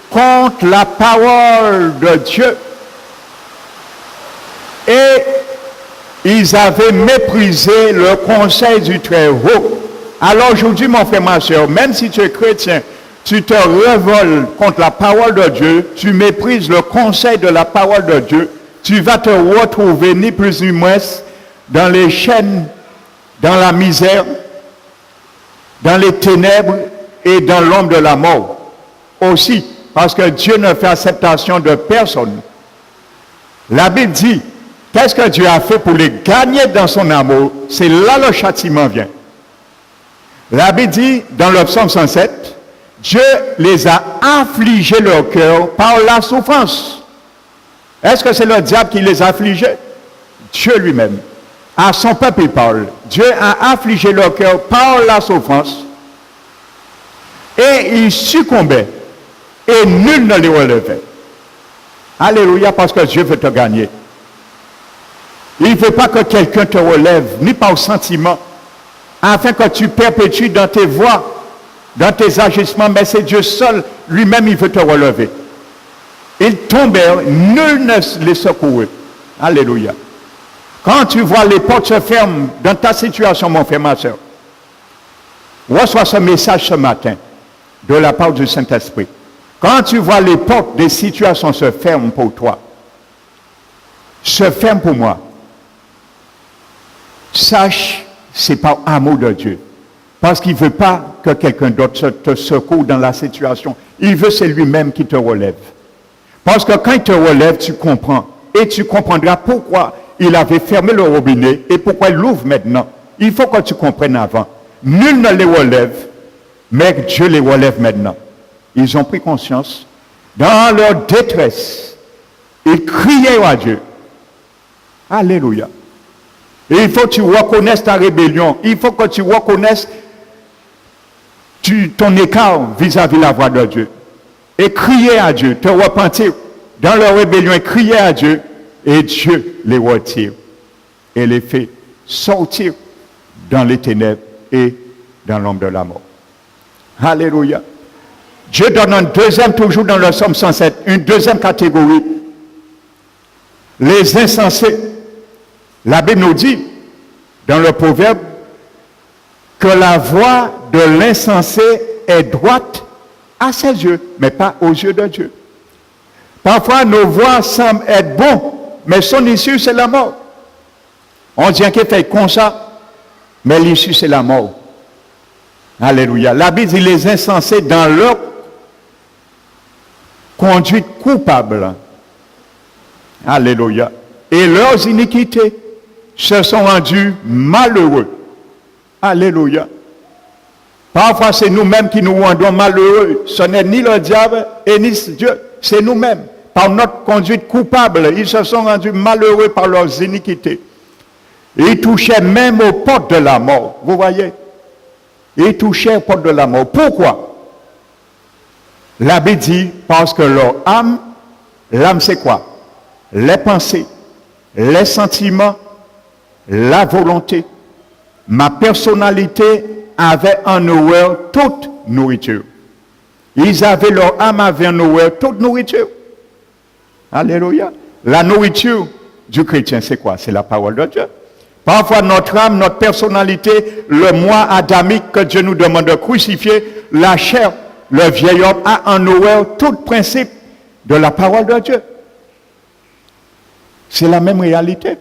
contre la parole de Dieu. Et ils avaient méprisé le conseil du Très-Haut. Alors aujourd'hui, mon frère, ma soeur, même si tu es chrétien, tu te révoltes contre la parole de Dieu, tu méprises le conseil de la parole de Dieu, tu vas te retrouver ni plus ni moins dans les chaînes, dans la misère, dans les ténèbres et dans l'ombre de la mort. Aussi, parce que Dieu ne fait acceptation de personne. La Bible dit, qu'est-ce que Dieu a fait pour les gagner dans son amour? C'est là le châtiment vient. La Bible dit, dans le psaume 107, Dieu les a affligés leur cœur par la souffrance. Est-ce que c'est le diable qui les a affligés? Dieu lui-même. À son peuple, il parle. Dieu a affligé leur cœur par la souffrance. Et ils succombaient. Et nul ne les relevait. Alléluia, parce que Dieu veut te gagner. Il ne veut pas que quelqu'un te relève, ni par sentiment, afin que tu perpétues dans tes voies, dans tes agissements, mais c'est Dieu seul, lui-même, il veut te relever. Ils tombèrent, nul ne les secourait. Alléluia. Quand tu vois les portes se ferment dans ta situation, mon frère, ma soeur, reçois ce message ce matin de la part du Saint-Esprit. Quand tu vois les portes des situations se ferment pour toi, se ferment pour moi, sache, c'est par amour de Dieu. Parce qu'il ne veut pas que quelqu'un d'autre te secoue dans la situation. Il veut, c'est lui-même qui te relève. Parce que quand il te relève, tu comprends. Et tu comprendras pourquoi il avait fermé le robinet et pourquoi il l'ouvre maintenant. Il faut que tu comprennes avant. Nul ne les relève, mais Dieu les relève maintenant. Ils ont pris conscience. Dans leur détresse, ils criaient à Dieu. Alléluia. Et il faut que tu reconnaisses ta rébellion. Il faut que tu reconnaisses ton écart vis-à-vis de la voix de Dieu. Et crier à Dieu, te repentir dans leur rébellion et crier à Dieu. Et Dieu les retire et les fait sortir dans les ténèbres et dans l'ombre de la mort. Alléluia. Dieu donne un deuxième, toujours dans le psaume 107, une deuxième catégorie. Les insensés. La Bible nous dit, dans le proverbe, que la voie de l'insensé est droite à ses yeux, mais pas aux yeux de Dieu. Parfois, nos voies semblent être bonnes, mais son issue, c'est la mort. On dit qu'il fait comme ça, mais l'issue, c'est la mort. Alléluia. La Bible dit les insensés dans leur conduite coupable. Alléluia. Et leurs iniquités se sont rendus malheureux. Alléluia. Parfois, c'est nous-mêmes qui nous rendons malheureux. Ce n'est ni le diable et ni Dieu. C'est nous-mêmes. Par notre conduite coupable, ils se sont rendus malheureux par leurs iniquités. Ils touchaient même aux portes de la mort. Vous voyez? Ils touchaient aux portes de la mort. Pourquoi? La Bible dit, parce que leur âme, l'âme c'est quoi? Les pensées, les sentiments, la volonté. Ma personnalité avait en horreur toute nourriture. Ils avaient leur âme avait en horreur toute nourriture. Alléluia. La nourriture du chrétien, c'est quoi? C'est la parole de Dieu. Parfois, notre âme, notre personnalité, le moi adamique que Dieu nous demande de crucifier, la chair, le vieil homme a en horreur tout principe de la parole de Dieu. C'est la même réalité.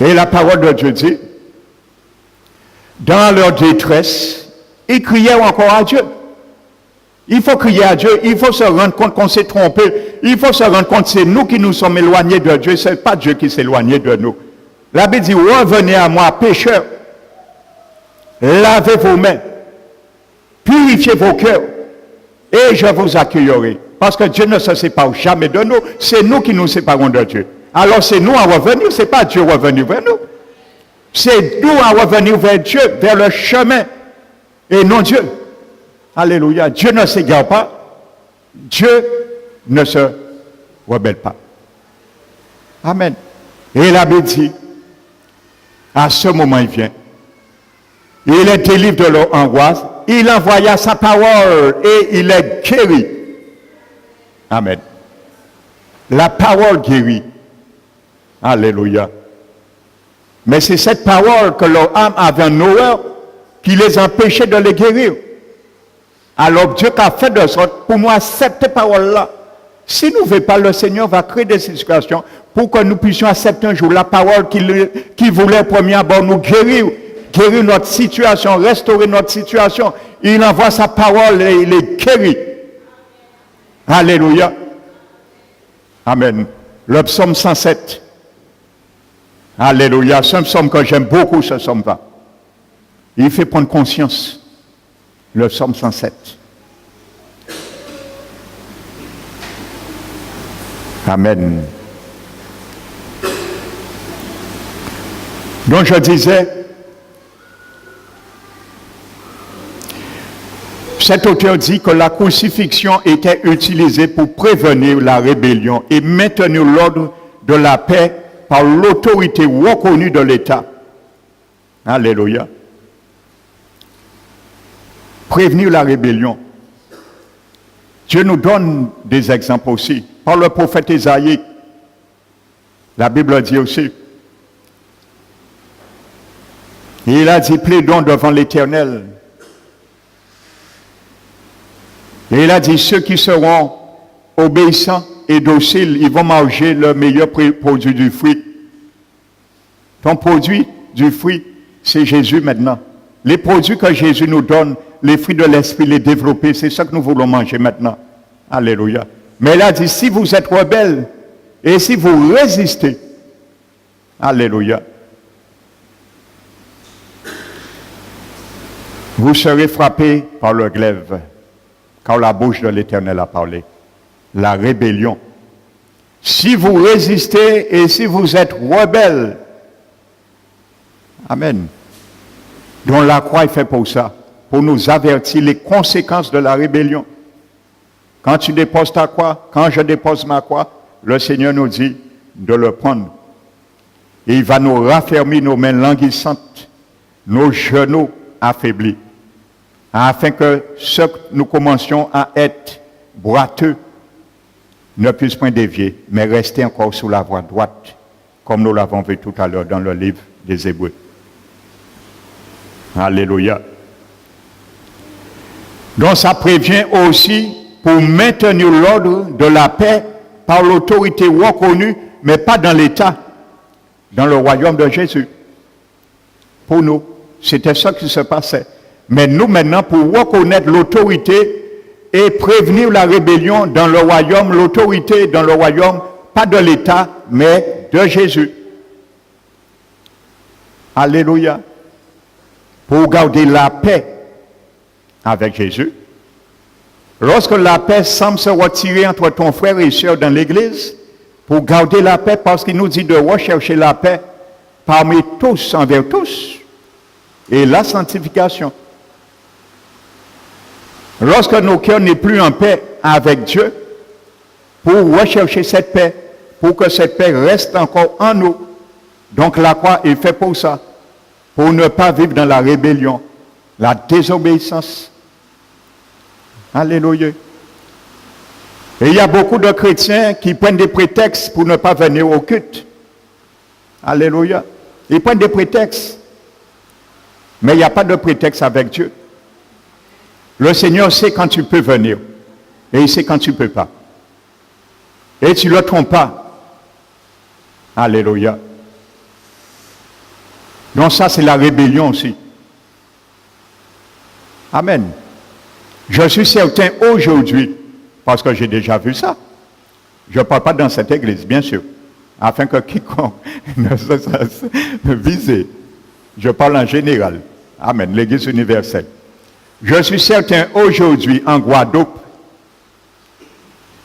Et la parole de Dieu dit, dans leur détresse, ils criaient encore à Dieu. Il faut crier à Dieu, il faut se rendre compte qu'on s'est trompé, il faut se rendre compte que c'est nous qui nous sommes éloignés de Dieu, ce n'est pas Dieu qui s'est éloigné de nous. La Bible dit, revenez à moi, pécheurs, lavez vos mains, purifiez vos cœurs, et je vous accueillerai. Parce que Dieu ne se sépare jamais de nous, c'est nous qui nous séparons de Dieu. Alors c'est nous à revenir, ce n'est pas Dieu revenir vers nous. C'est nous à revenir vers Dieu, vers le chemin, et non Dieu. Alléluia. Dieu ne s'égare pas. Dieu ne se rebelle pas. Amen. Et la Bible dit, à ce moment il vient. Il les délivre de leur angoisse. Il envoya sa parole et il les guérit. Amen. La parole guérit. Alléluia. Mais c'est cette parole que leur âme avait en horreur qui les empêchait de les guérir. Alors Dieu a fait de sorte pour nous accepter cette parole-là. Si nous ne voulons pas, le Seigneur va créer des situations pour que nous puissions accepter un jour la parole qu'il voulait premier abord nous guérir notre situation, restaurer notre situation. Il envoie sa parole et il est guéri. Alléluia. Amen. Le psaume 107. Alléluia. C'est un psaume que j'aime beaucoup, ce psaume-là. Il fait prendre conscience. Le psaume 107. Amen. Donc je disais, cet auteur dit que la crucifixion était utilisée pour prévenir la rébellion et maintenir l'ordre de la paix par l'autorité reconnue de l'État. Alléluia. Prévenir la rébellion. Dieu nous donne des exemples aussi. Par le prophète Isaïe, la Bible dit aussi, il a dit, plaidons devant l'Éternel. Et il a dit, ceux qui seront obéissants et dociles, ils vont manger le meilleur produit du fruit. Ton produit du fruit, c'est Jésus maintenant. Les produits que Jésus nous donne, les fruits de l'esprit, les développer, c'est ça que nous voulons manger maintenant. Alléluia. Mais il a dit, si vous êtes rebelles et si vous résistez, alléluia, vous serez frappés par le glaive, car la bouche de l'Éternel a parlé. La rébellion. Si vous résistez et si vous êtes rebelles, amen. Donc la croix est faite pour ça, pour nous avertir les conséquences de la rébellion. Quand tu déposes ta croix, quand je dépose ma croix, le Seigneur nous dit de le prendre. Et il va nous raffermir nos mains languissantes, nos genoux affaiblis, afin que ce que nous commencions à être boiteux ne puisse point dévier, mais rester encore sous la voie droite, comme nous l'avons vu tout à l'heure dans le livre des Hébreux. Alléluia. Donc ça prévient aussi pour maintenir l'ordre de la paix par l'autorité reconnue, mais pas dans l'État, dans le royaume de Jésus. Pour nous, c'était ça qui se passait. Mais nous maintenant, pour reconnaître l'autorité et prévenir la rébellion dans le royaume, l'autorité dans le royaume, pas de l'État, mais de Jésus. Alléluia. Pour garder la paix avec Jésus. Lorsque la paix semble se retirer entre ton frère et soeur dans l'église, pour garder la paix, parce qu'il nous dit de rechercher la paix parmi tous, envers tous, et la sanctification. Lorsque nos cœurs n'est plus en paix avec Dieu, pour rechercher cette paix, pour que cette paix reste encore en nous. Donc la croix est faite pour ça, pour ne pas vivre dans la rébellion, la désobéissance. Alléluia. Et il y a beaucoup de chrétiens qui prennent des prétextes pour ne pas venir au culte. Alléluia. Ils prennent des prétextes. Mais il n'y a pas de prétexte avec Dieu. Le Seigneur sait quand tu peux venir. Et il sait quand tu ne peux pas. Et tu ne le trompes pas. Alléluia. Donc ça, c'est la rébellion aussi. Amen. Je suis certain aujourd'hui, parce que j'ai déjà vu ça. Je ne parle pas dans cette église, bien sûr, afin que quiconque ne se fasse viser. Je parle en général. Amen. L'église universelle. Je suis certain aujourd'hui en Guadeloupe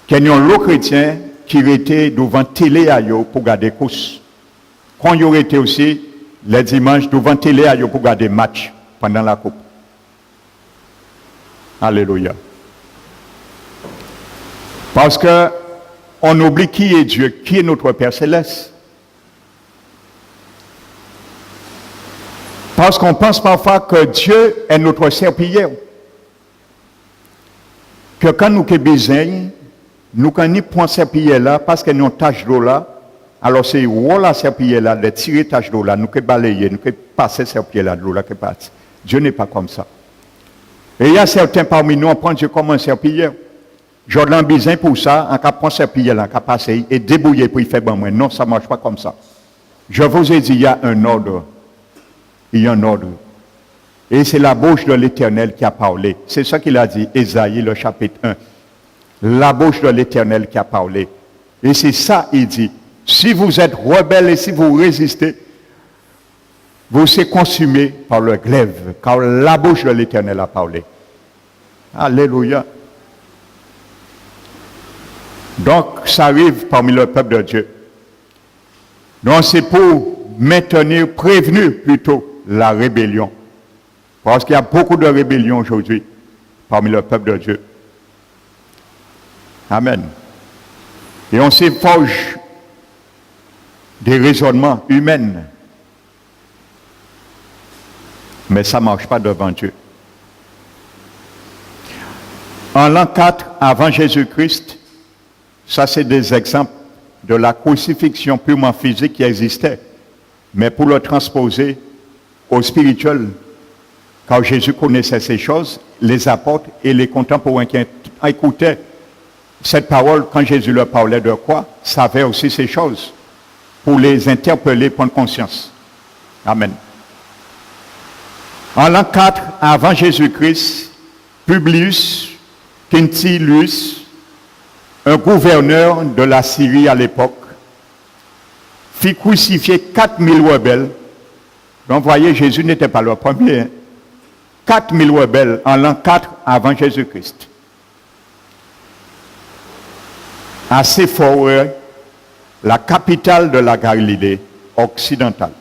qu'il y a un lot chrétien qui était devant télé à yo pour garder course. Quand il y aurait été aussi les dimanches devant télé à yo pour garder match pendant la coupe. Alléluia. Parce que on oublie qui est Dieu, qui est notre Père Céleste. Parce qu'on pense parfois que Dieu est notre serpillière. Que quand nous avons besoin, nous quand nous prenons serpillière là, parce qu'il y a une tache d'eau là, alors c'est où la serpillière là, de tirer tache d'eau là, nous pouvons balayer, nous pouvons passer serpillière là, de l'eau là qui est partie. Dieu n'est pas comme ça. Et il y a certains parmi nous, on prend Dieu comme un serpillière. Jordan besoin pour ça, on peut prendre serpillière là, on peut passer et débrouiller pour y faire bon moins. Non, ça ne marche pas comme ça. Je vous ai dit, il y a un ordre. Il y a un ordre. Et c'est la bouche de l'Éternel qui a parlé. C'est ça qu'il a dit, Ésaïe, le chapitre 1. La bouche de l'Éternel qui a parlé. Et c'est ça, il dit. Si vous êtes rebelles et si vous résistez, vous serez consumés par le glaive, car la bouche de l'Éternel a parlé. Alléluia. Donc, ça arrive parmi le peuple de Dieu. Donc, c'est pour maintenir, prévenir plutôt la rébellion. Parce qu'il y a beaucoup de rébellion aujourd'hui parmi le peuple de Dieu. Amen. Et on s'efforge des raisonnements humains. Mais ça ne marche pas devant Dieu. En l'an 4, avant Jésus-Christ, ça c'est des exemples de la crucifixion purement physique qui existait. Mais pour le transposer au spirituel, quand Jésus connaissait ces choses, les apôtres et les contemporains qui écoutaient cette parole, quand Jésus leur parlait de quoi, savaient aussi ces choses pour les interpeller, prendre conscience. Amen. En l'an 4, avant Jésus-Christ, Publius Quintilius, un gouverneur de la Syrie à l'époque, fit crucifier 4000 rebelles. Donc, vous voyez, Jésus n'était pas le premier. 4000 rebelles en l'an 4 avant Jésus-Christ. À Séphore, la capitale de la Galilée occidentale,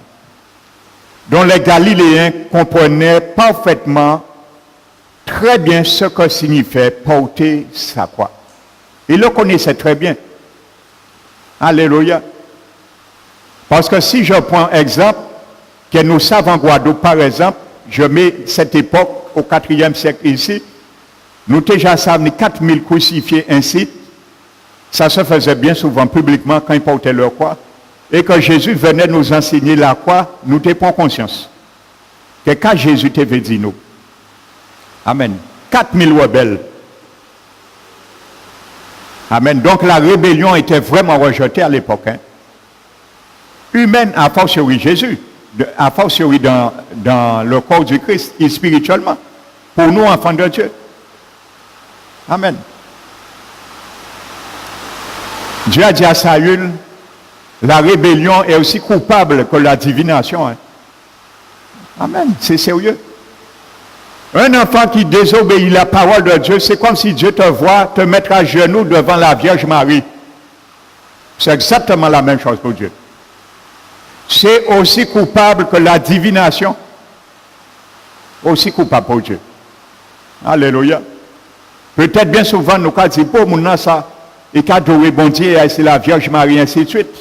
dont les Galiléens comprenaient parfaitement, très bien ce que signifiait porter sa croix. Ils le connaissaient très bien. Alléluia. Parce que si je prends exemple, que nous savons en Guadeloupe, par exemple, je mets cette époque au 4e siècle ici, nous déjà savons 4000 crucifiés ainsi. Ça se faisait bien souvent publiquement quand ils portaient leur croix. Et que Jésus venait nous enseigner la croix, nous te prenons conscience. Que quand Jésus t'avait dit nous. Amen. 4000 rebelles. Amen. Donc la rébellion était vraiment rejetée à l'époque. Hein. Humaine, à fortiori Jésus. À fortiori dans le corps du Christ, et spirituellement. Pour nous, enfants de Dieu. Amen. Dieu a dit à Saül, la rébellion est aussi coupable que la divination. Hein. Amen. C'est sérieux. Un enfant qui désobéit la parole de Dieu, c'est comme si Dieu te voit te mettre à genoux devant la Vierge Marie. C'est exactement la même chose pour Dieu. C'est aussi coupable que la divination. Aussi coupable pour Dieu. Alléluia. Peut-être bien souvent, nous avons dit, pour nous, ça, et qu'à adorer bon Dieu, c'est la Vierge Marie, ainsi de suite.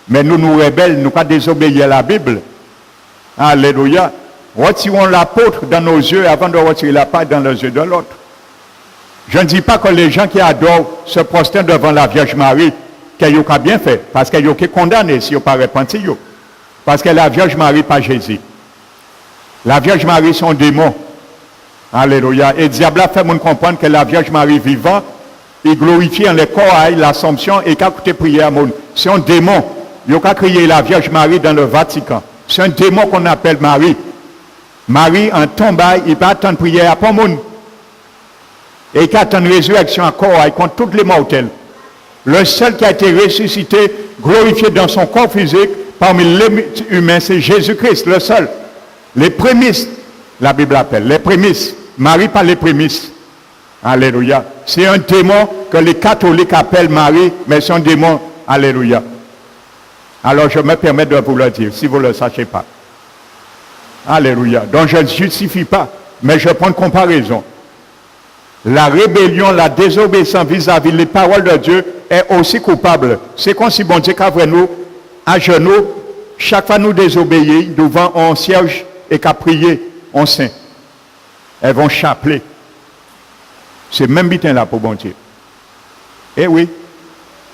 Mais nous rebelles, nous avons désobéi à la Bible. Alléluia. Retirons l'apôtre dans nos yeux avant de retirer la paille dans les yeux de l'autre. Je ne dis pas que les gens qui adorent se prosternent devant la Vierge Marie, qu'ils ont bien fait, parce qu'ils ont condamné si ils n'ont pas repenti. Parce que la Vierge Marie, pas Jésus. La Vierge Marie, c'est un démon. Alléluia. Et le diable a fait nous comprendre que la Vierge Marie vivant, il glorifie en les corps, l'Assomption, et qu'a coûté prier à monde. C'est un démon. Il a crié la Vierge Marie dans le Vatican. C'est un démon qu'on appelle Marie. Marie, en tombaille, il va attendre prière à monde. Et il attend une résurrection à corps, contre tous les mortels. Le seul qui a été ressuscité, glorifié dans son corps physique, parmi les humains, c'est Jésus-Christ, le seul. Les prémices, la Bible appelle, les prémices. Marie pas les prémices. Alléluia. C'est un démon que les catholiques appellent Marie, mais c'est un démon. Alléluia. Alors je me permets de vous le dire, si vous ne le sachez pas. Alléluia. Donc je ne justifie pas, mais je prends une comparaison. La rébellion, la désobéissance vis-à-vis des paroles de Dieu est aussi coupable. C'est comme si bon Dieu qu'après nous, à genoux, chaque fois nous désobéir devant un cierge et qu'à prier, on saint. Elles vont chapeler. C'est même bitin là pour bon Dieu. Eh oui,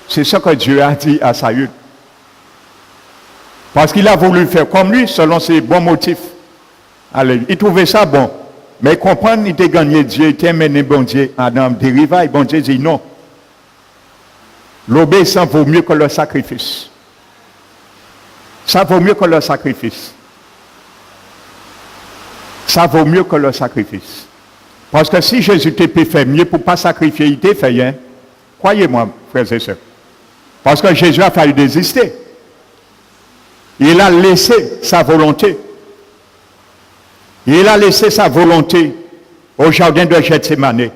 c'est ce que Dieu a dit à Saül. Parce qu'il a voulu faire comme lui, selon ses bons motifs. Allez, il trouvait ça bon. Mais comprendre, il était gagné Dieu, il était mené bon Dieu dans des rivailles. Bon Dieu dit non. L'obéissance vaut mieux que le sacrifice. Ça vaut mieux que le sacrifice. Ça vaut mieux que le sacrifice. Parce que si Jésus t'a fait mieux pour ne pas sacrifier, il t'a fait rien. Croyez-moi, frères et sœurs. Parce que Jésus a fallu désister. Il a laissé sa volonté. Il a laissé sa volonté au jardin de Gethsémane.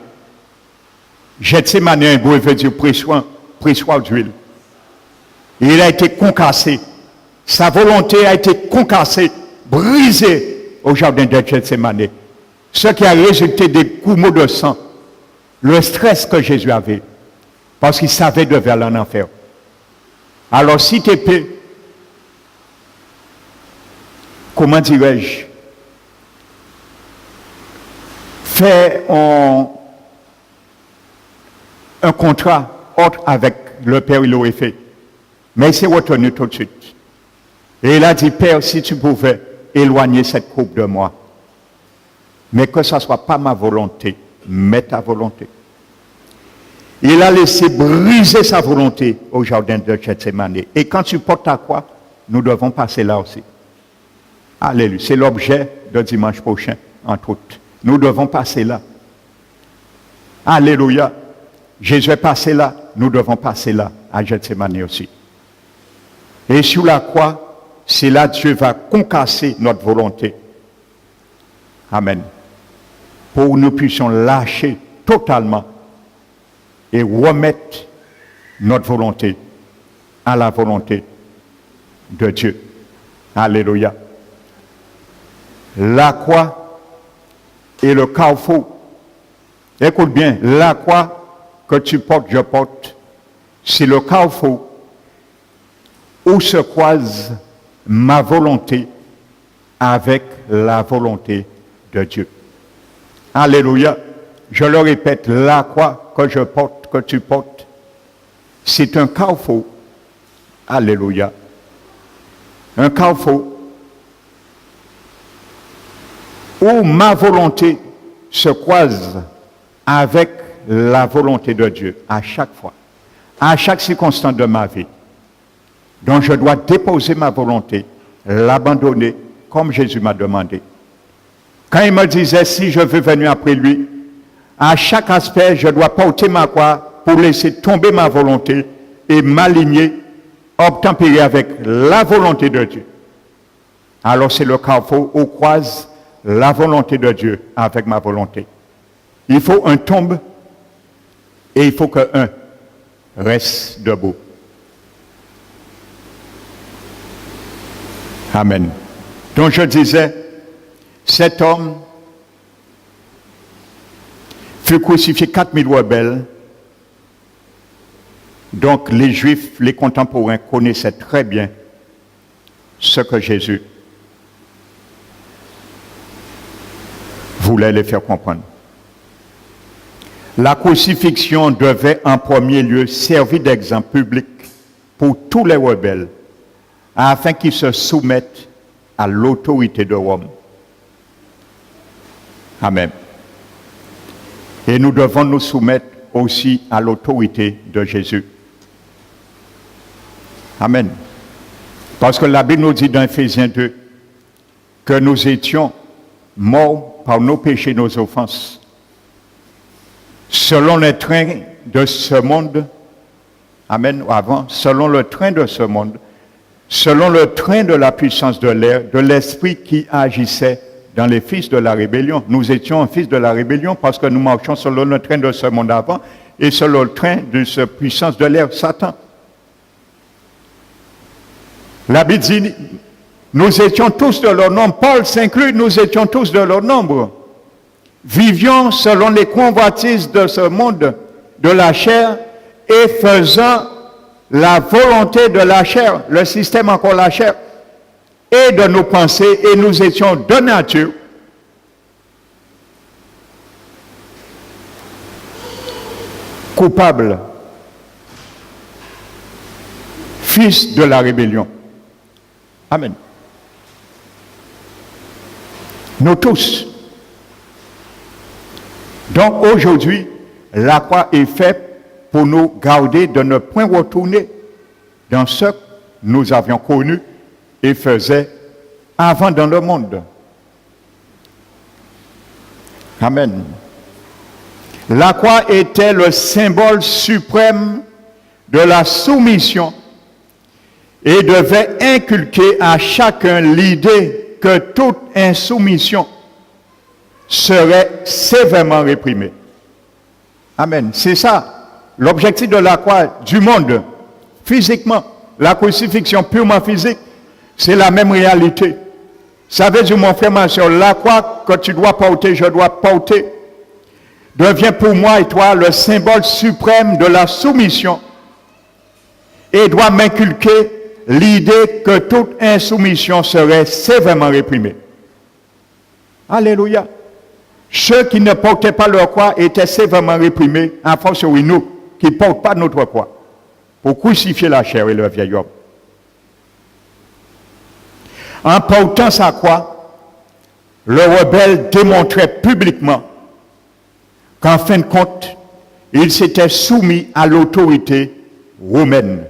Gethsémane, un beau veut dire pressoir d'huile. Il a été concassé. Sa volonté a été concassée, brisée au jardin de Gethsémane. Ce qui a résulté des coups de sang. Le stress que Jésus avait. Parce qu'il savait de vers en enfer. Alors si tu es, comment dirais-je, fait un contrat autre avec le Père, il l'aurait fait. Mais il s'est retenu tout de suite. Et il a dit, Père, si tu pouvais éloigner cette coupe de moi, mais que ce ne soit pas ma volonté, mais ta volonté. Il a laissé briser sa volonté au jardin de Gethsémane. Et quand tu portes ta croix, nous devons passer là aussi. Alléluia. C'est l'objet de dimanche prochain, entre autres. Nous devons passer là. Alléluia. Jésus est passé là. Nous devons passer là, à Gethsémane aussi. Et sur la croix, c'est là que Dieu va concasser notre volonté. Amen. Pour que nous puissions lâcher totalement et remettre notre volonté à la volonté de Dieu. Alléluia. La croix et le carrefour. Écoute bien, la croix que tu portes, je porte, c'est le carrefour où se croise ma volonté avec la volonté de Dieu. Alléluia. Je le répète, la croix que je porte, que tu portes, c'est un carrefour. Alléluia. Un carrefour où ma volonté se croise avec la volonté de Dieu à chaque fois, à chaque circonstance de ma vie. Donc je dois déposer ma volonté, l'abandonner comme Jésus m'a demandé. Quand il me disait si je veux venir après lui, à chaque aspect, je dois porter ma croix pour laisser tomber ma volonté et m'aligner, obtempérer avec la volonté de Dieu. Alors c'est le carrefour où croise la volonté de Dieu avec ma volonté. Il faut un tombe et il faut qu'un reste debout. Amen. Donc je disais, cet homme fut crucifié 4000 rebelles. Donc les Juifs, les contemporains connaissaient très bien ce que Jésus voulait les faire comprendre. La crucifixion devait en premier lieu servir d'exemple public pour tous les rebelles, afin qu'ils se soumettent à l'autorité de Rome. Amen. Et nous devons nous soumettre aussi à l'autorité de Jésus. Amen. Parce que la Bible nous dit dans Éphésiens 2 que nous étions morts par nos péchés, nos offenses, selon le train de ce monde. Amen. Avant, selon le train de ce monde, selon le train de la puissance de l'air, de l'esprit qui agissait dans les fils de la rébellion. Nous étions un fils de la rébellion parce que nous marchions selon le train de ce monde avant et selon le train de cette puissance de l'air, Satan. La Bible dit, nous étions tous de leur nombre. Paul s'inclut, nous étions tous de leur nombre. Vivions selon les convoitises de ce monde, de la chair, et faisant la volonté de la chair, le système encore la chair, et de nos pensées, et nous étions de nature coupables, fils de la rébellion. Amen. Nous tous. Donc aujourd'hui, la croix est faite pour nous garder de ne point retourner dans ce que nous avions connu et faisaient avant dans le monde. Amen. La croix était le symbole suprême de la soumission et devait inculquer à chacun l'idée que toute insoumission serait sévèrement réprimée. Amen. C'est ça. L'objectif de la croix du monde, physiquement, la crucifixion purement physique, c'est la même réalité. Ça veut dire, mon frère, ma soeur, la croix que tu dois porter, je dois porter, devient pour moi et toi le symbole suprême de la soumission et doit m'inculquer l'idée que toute insoumission serait sévèrement réprimée. Alléluia. Ceux qui ne portaient pas leur croix étaient sévèrement réprimés, en force oui, nous, qui ne portent pas notre croix, pour crucifier la chair et le vieil homme. En portant sa croix, le rebelle démontrait publiquement qu'en fin de compte, il s'était soumis à l'autorité romaine.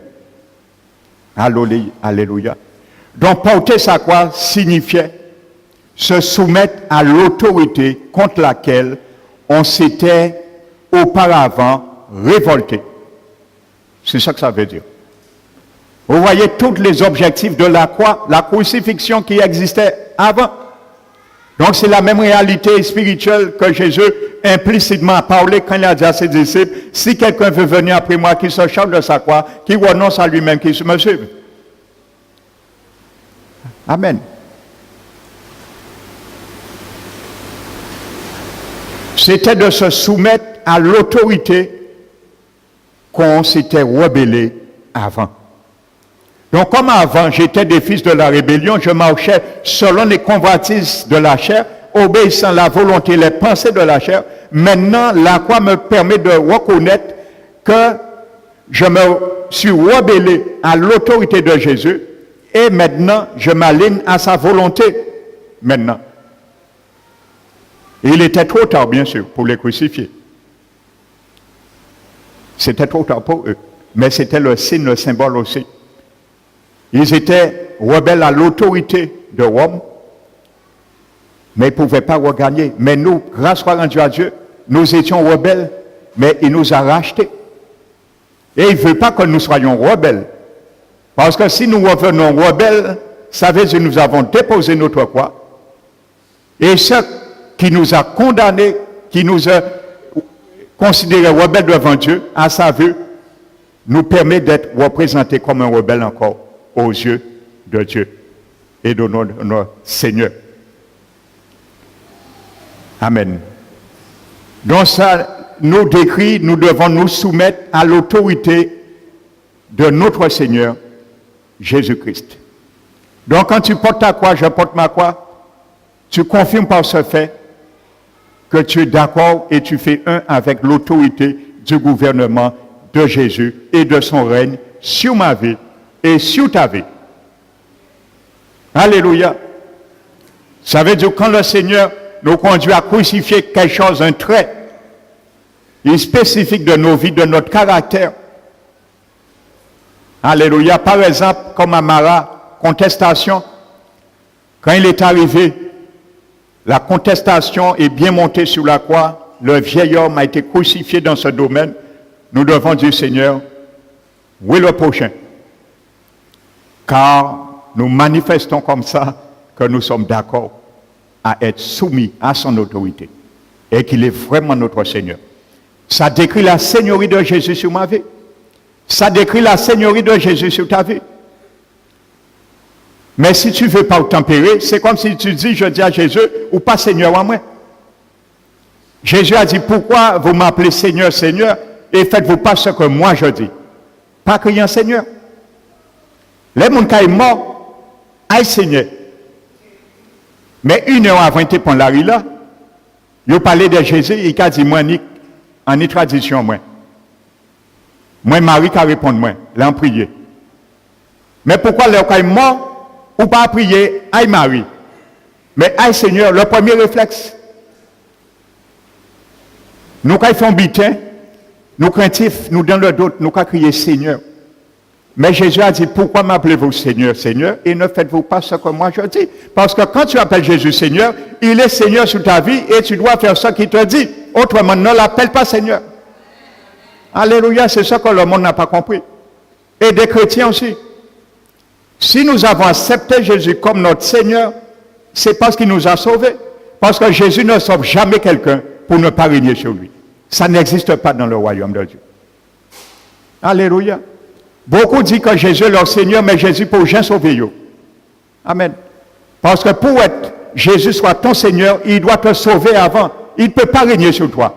Alléluia. Donc porter sa croix signifiait se soumettre à l'autorité contre laquelle on s'était auparavant révolté. C'est ça que ça veut dire. Vous voyez tous les objectifs de la croix, la crucifixion qui existait avant. Donc c'est la même réalité spirituelle que Jésus implicitement a parlé quand il a dit à ses disciples, si quelqu'un veut venir après moi, qu'il se charge de sa croix, qu'il renonce à lui-même, qu'il me suive. Amen. C'était de se soumettre à l'autorité qu'on s'était rebellé avant. Donc comme avant, j'étais des fils de la rébellion, je marchais selon les convoitises de la chair, obéissant à la volonté, les pensées de la chair. Maintenant, la croix me permet de reconnaître que je me suis rebellé à l'autorité de Jésus et maintenant, je m'aligne à sa volonté. Maintenant. Il était trop tard, bien sûr, pour les crucifier. C'était trop tard pour eux. Mais c'était le signe, le symbole aussi. Ils étaient rebelles à l'autorité de Rome, mais ils ne pouvaient pas regagner. Mais nous, grâce soit rendue à Dieu, nous étions rebelles, mais il nous a rachetés. Et il ne veut pas que nous soyons rebelles. Parce que si nous revenons rebelles, ça veut dire que nous avons déposé notre croix. Et ce qui nous a condamnés, qui nous a considérés rebelles devant Dieu, à sa vue, nous permet d'être représentés comme un rebelle encore aux yeux de Dieu et de notre Seigneur. Amen. Donc ça nous décrit, nous devons nous soumettre à l'autorité de notre Seigneur, Jésus-Christ. Donc quand tu portes ta croix, je porte ma croix, tu confirmes par ce fait que tu es d'accord et tu fais un avec l'autorité du gouvernement de Jésus et de son règne sur ma vie et sur ta vie. Alléluia. Ça veut dire quand le Seigneur nous conduit à crucifier quelque chose, un trait spécifique de nos vies, de notre caractère. Alléluia. Par exemple, comme à Mara, contestation. Quand il est arrivé, la contestation est bien montée sur la croix. Le vieil homme a été crucifié dans ce domaine. Nous devons dire, Seigneur, où est le prochain? Car nous manifestons comme ça que nous sommes d'accord à être soumis à son autorité et qu'il est vraiment notre Seigneur. Ça décrit la seigneurie de Jésus sur ma vie. Ça décrit la seigneurie de Jésus sur ta vie. Mais si tu ne veux pas tempérer, c'est comme si tu dis, je dis à Jésus, ou pas Seigneur à moi. Jésus a dit, pourquoi vous m'appelez Seigneur, Seigneur, et faites-vous pas ce que moi je dis? Pas criant Seigneur. Les gens qui sont morts, aïe Seigneur. Mais une heure avant de prendre la rue là, ils ont parlé de Jésus, il a dit, moi, en tradition, moi. Moi, Marie qui a répondu, moi, là, en prier. Mais pourquoi les gens qui sont morts, ou pas prier, aïe Marie. Mais aïe Seigneur, le premier réflexe. Nous quand ils font bitin, nous craintifs, nous dans le doute, nous quand crier Seigneur. Mais Jésus a dit, pourquoi m'appelez-vous Seigneur, Seigneur, et ne faites-vous pas ce que moi je dis? Parce que quand tu appelles Jésus Seigneur, il est Seigneur sur ta vie et tu dois faire ce qu'il te dit. Autrement, ne l'appelle pas Seigneur. Alléluia, c'est ça que le monde n'a pas compris. Et des chrétiens aussi. Si nous avons accepté Jésus comme notre Seigneur, c'est parce qu'il nous a sauvés. Parce que Jésus ne sauve jamais quelqu'un pour ne pas régner sur lui. Ça n'existe pas dans le royaume de Dieu. Alléluia. Beaucoup disent que Jésus est leur Seigneur, mais Jésus pour rien sauver. Amen. Parce que pour être Jésus soit ton Seigneur, il doit te sauver avant. Il ne peut pas régner sur toi.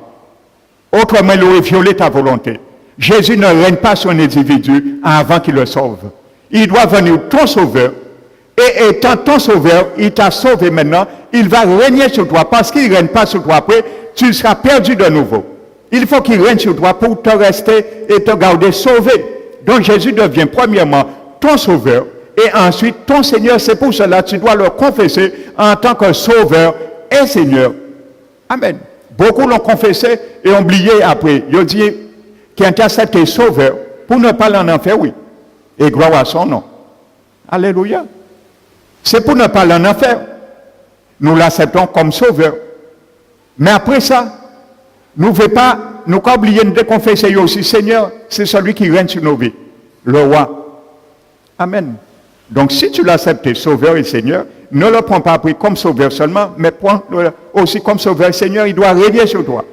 Autrement, il aurait violé ta volonté. Jésus ne règne pas sur un individu avant qu'il le sauve. Il doit venir ton sauveur. Et étant ton sauveur, il t'a sauvé maintenant. Il va régner sur toi. Parce qu'il ne règne pas sur toi après, tu seras perdu de nouveau. Il faut qu'il règne sur toi pour te rester et te garder sauvé. Donc Jésus devient premièrement ton sauveur et ensuite ton Seigneur. C'est pour cela que tu dois le confesser en tant que sauveur et Seigneur. Amen. Beaucoup l'ont confessé et ont oublié après. Ils ont dit qu'il intercède et sauveur pour ne pas l'en enfer, oui. Et gloire à son nom. Alléluia. C'est pour ne pas l'en enfer. Nous l'acceptons comme sauveur. Mais après ça, nous ne pouvons pas nous oublier de confesser aussi, Seigneur, c'est celui qui règne sur nos vies, le roi. Amen. Donc si tu l'acceptes sauveur et Seigneur, ne le prends pas après comme sauveur seulement, mais prends-le aussi comme sauveur et Seigneur, il doit régner sur toi.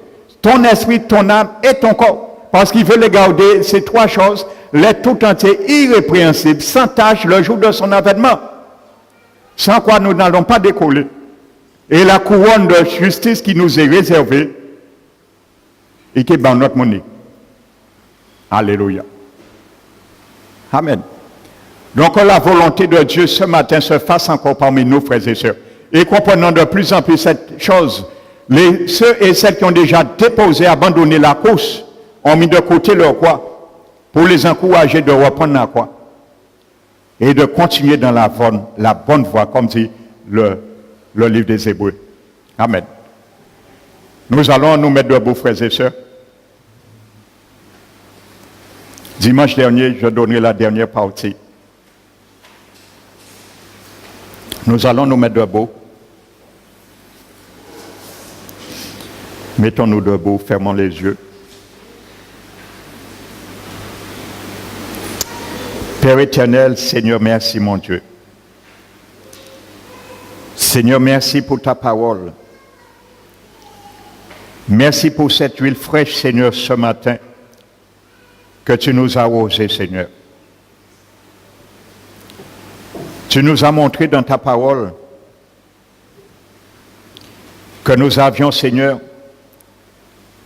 Ton esprit, ton âme et ton corps. Parce qu'il veut les garder, ces trois choses, l'être tout entier, irrépréhensible, sans tâche le jour de son avènement. Sans quoi nous n'allons pas décoller. Et la couronne de justice qui nous est réservée, et qui est dans notre monnaie. Alléluia. Amen. Donc la volonté de Dieu ce matin se fasse encore parmi nous, frères et sœurs. Et comprenons de plus en plus cette chose. Ceux et celles qui ont déjà déposé, abandonné la course, ont mis de côté leur croix pour les encourager de reprendre la croix et de continuer dans la bonne voie, comme dit le livre des Hébreux. Amen. Nous allons nous mettre debout, frères et sœurs. Dimanche dernier, je donnerai la dernière partie. Nous allons nous mettre debout. Mettons-nous debout, fermons les yeux. Père éternel, Seigneur, merci mon Dieu. Seigneur, merci pour ta parole. Merci pour cette huile fraîche, Seigneur, ce matin, que tu nous as arrosé, Seigneur. Tu nous as montré dans ta parole que nous avions, Seigneur,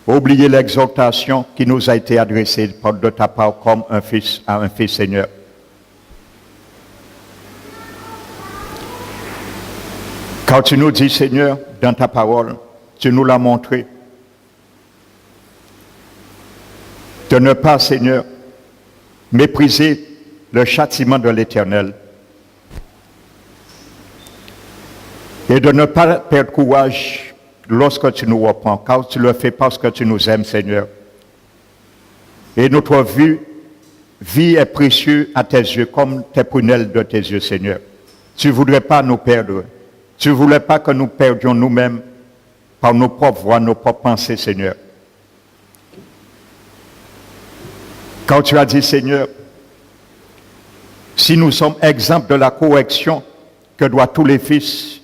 oublié l'exhortation qui nous a été adressée de ta part comme un fils à un fils, Seigneur. Quand tu nous dis, Seigneur, dans ta parole, tu nous l'as montré, de ne pas, Seigneur, mépriser le châtiment de l'Éternel et de ne pas perdre courage lorsque tu nous reprends, car tu le fais parce que tu nous aimes, Seigneur. Et notre vie est précieuse à tes yeux, comme tes prunelles de tes yeux, Seigneur. Tu ne voudrais pas nous perdre. Tu ne voulais pas que nous perdions nous-mêmes par nos propres voix, nos propres pensées, Seigneur. Quand tu as dit, Seigneur, si nous sommes exemples de la correction que doivent tous les fils,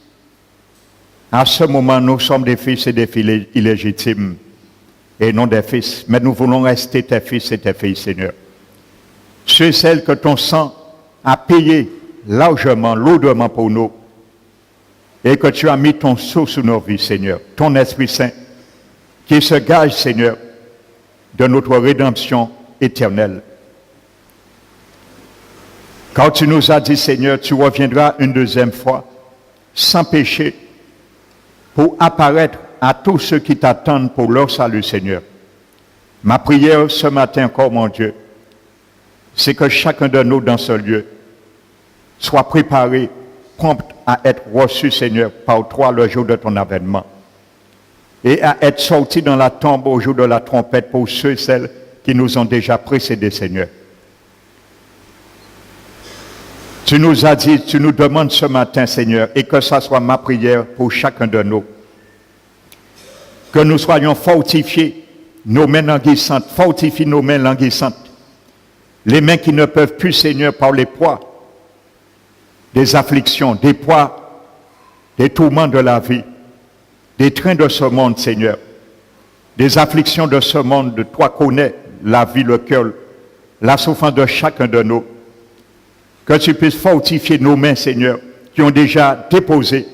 à ce moment, nous sommes des fils et des filles illégitimes, et non des fils. Mais nous voulons rester tes fils et tes filles, Seigneur. Ceux et celles que ton sang a payé largement, lourdement pour nous, et que tu as mis ton sceau sur nos vies, Seigneur, ton Esprit Saint, qui se gage, Seigneur, de notre rédemption éternelle. Quand tu nous as dit, Seigneur, tu reviendras une deuxième fois, sans péché, pour apparaître à tous ceux qui t'attendent pour leur salut, Seigneur. Ma prière ce matin encore, mon Dieu, c'est que chacun de nous dans ce lieu soit préparé, prompt à être reçu, Seigneur, par toi le jour de ton avènement, et à être sorti dans la tombe au jour de la trompette pour ceux et celles qui nous ont déjà précédés, Seigneur. Tu nous as dit, tu nous demandes ce matin, Seigneur, et que ça soit ma prière pour chacun de nous, que nous soyons fortifiés, nos mains languissantes, fortifie nos mains languissantes, les mains qui ne peuvent plus, Seigneur, par les poids des afflictions, des poids, des tourments de la vie, des trains de ce monde, Seigneur, des afflictions de ce monde, de toi connais la vie, le cœur, la souffrance de chacun de nous. Que tu puisses fortifier nos mains, Seigneur, qui ont déjà déposé,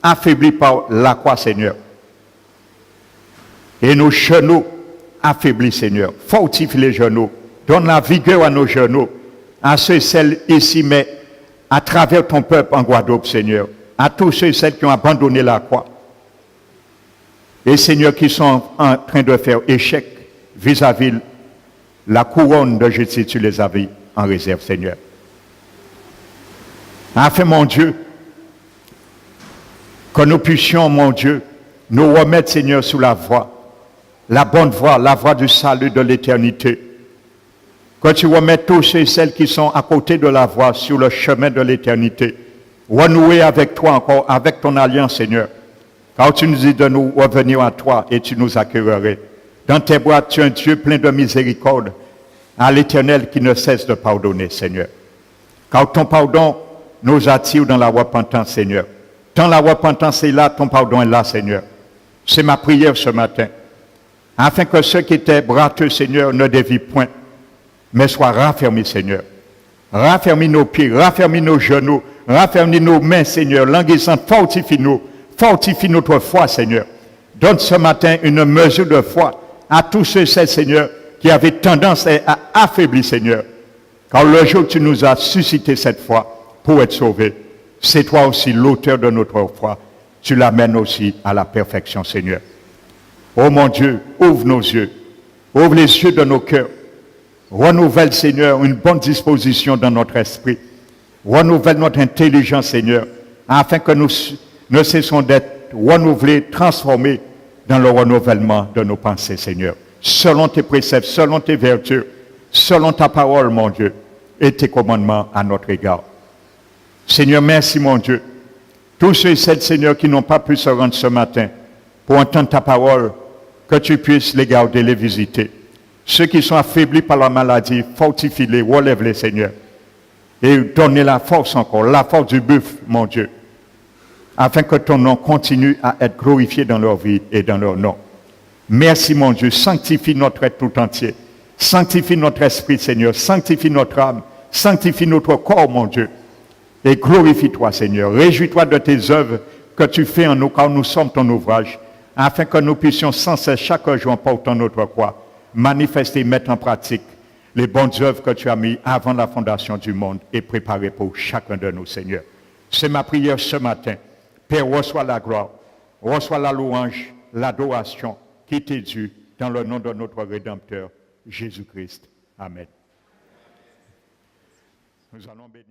affaiblies par la croix, Seigneur. Et nos genoux affaiblis, Seigneur. Fortifie les genoux. Donne la vigueur à nos genoux, à ceux et celles ici, mais à travers ton peuple en Guadeloupe, Seigneur. À tous ceux et celles qui ont abandonné la croix. Et, Seigneur, qui sont en train de faire échec vis-à-vis la couronne de Jésus, tu les avais en réserve, Seigneur. Afin, mon Dieu, que nous puissions, mon Dieu, nous remettre, Seigneur, sous la voie, la bonne voie, la voie du salut de l'éternité. Que tu remettes tous ceux et celles qui sont à côté de la voie sur le chemin de l'éternité. Renouer avec toi encore, avec ton alliance, Seigneur. Car tu nous dis de nous revenir à toi et tu nous accueillerais. Dans tes bras, tu es un Dieu plein de miséricorde, à l'Éternel qui ne cesse de pardonner, Seigneur. Car ton pardon nous attire dans la repentance, Seigneur. Dans la repentance est là, ton pardon est là, Seigneur. C'est ma prière ce matin. Afin que ceux qui étaient brateux, Seigneur, ne dévient point, mais soient raffermis, Seigneur. Raffermis nos pieds, raffermis nos genoux, raffermis nos mains, Seigneur. Languissant, fortifie-nous, fortifie notre foi, Seigneur. Donne ce matin une mesure de foi à tous ceux, Seigneur, qui avaient tendance à affaiblir, Seigneur. Car le jour où tu nous as suscité cette foi pour être sauvés, c'est toi aussi l'auteur de notre foi. Tu l'amènes aussi à la perfection, Seigneur. Oh mon Dieu, ouvre nos yeux, ouvre les yeux de nos cœurs. Renouvelle, Seigneur, une bonne disposition dans notre esprit. Renouvelle notre intelligence, Seigneur, afin que nous ne cessons d'être renouvelés, transformés dans le renouvellement de nos pensées, Seigneur. Selon tes préceptes, selon tes vertus, selon ta parole, mon Dieu, et tes commandements à notre égard. Seigneur, merci, mon Dieu. Tous ceux et celles, Seigneur, qui n'ont pas pu se rendre ce matin pour entendre ta parole, que tu puisses les garder, les visiter. Ceux qui sont affaiblis par la maladie, fortifie-les, relève-les, Seigneur. Et donne la force encore, la force du buffle, mon Dieu, afin que ton nom continue à être glorifié dans leur vie et dans leur nom. Merci, mon Dieu. Sanctifie notre être tout entier. Sanctifie notre esprit, Seigneur. Sanctifie notre âme. Sanctifie notre corps, mon Dieu. Et glorifie-toi, Seigneur. Réjouis-toi de tes œuvres que tu fais en nous, car nous sommes ton ouvrage, afin que nous puissions sans cesse, chaque jour en portant notre croix, manifester et mettre en pratique les bonnes œuvres que tu as mises avant la fondation du monde et préparées pour chacun de nous, Seigneur. C'est ma prière ce matin. Père, reçois la gloire, reçois la louange, l'adoration qui t'est due dans le nom de notre Rédempteur, Jésus-Christ. Amen. Nous allons bénir.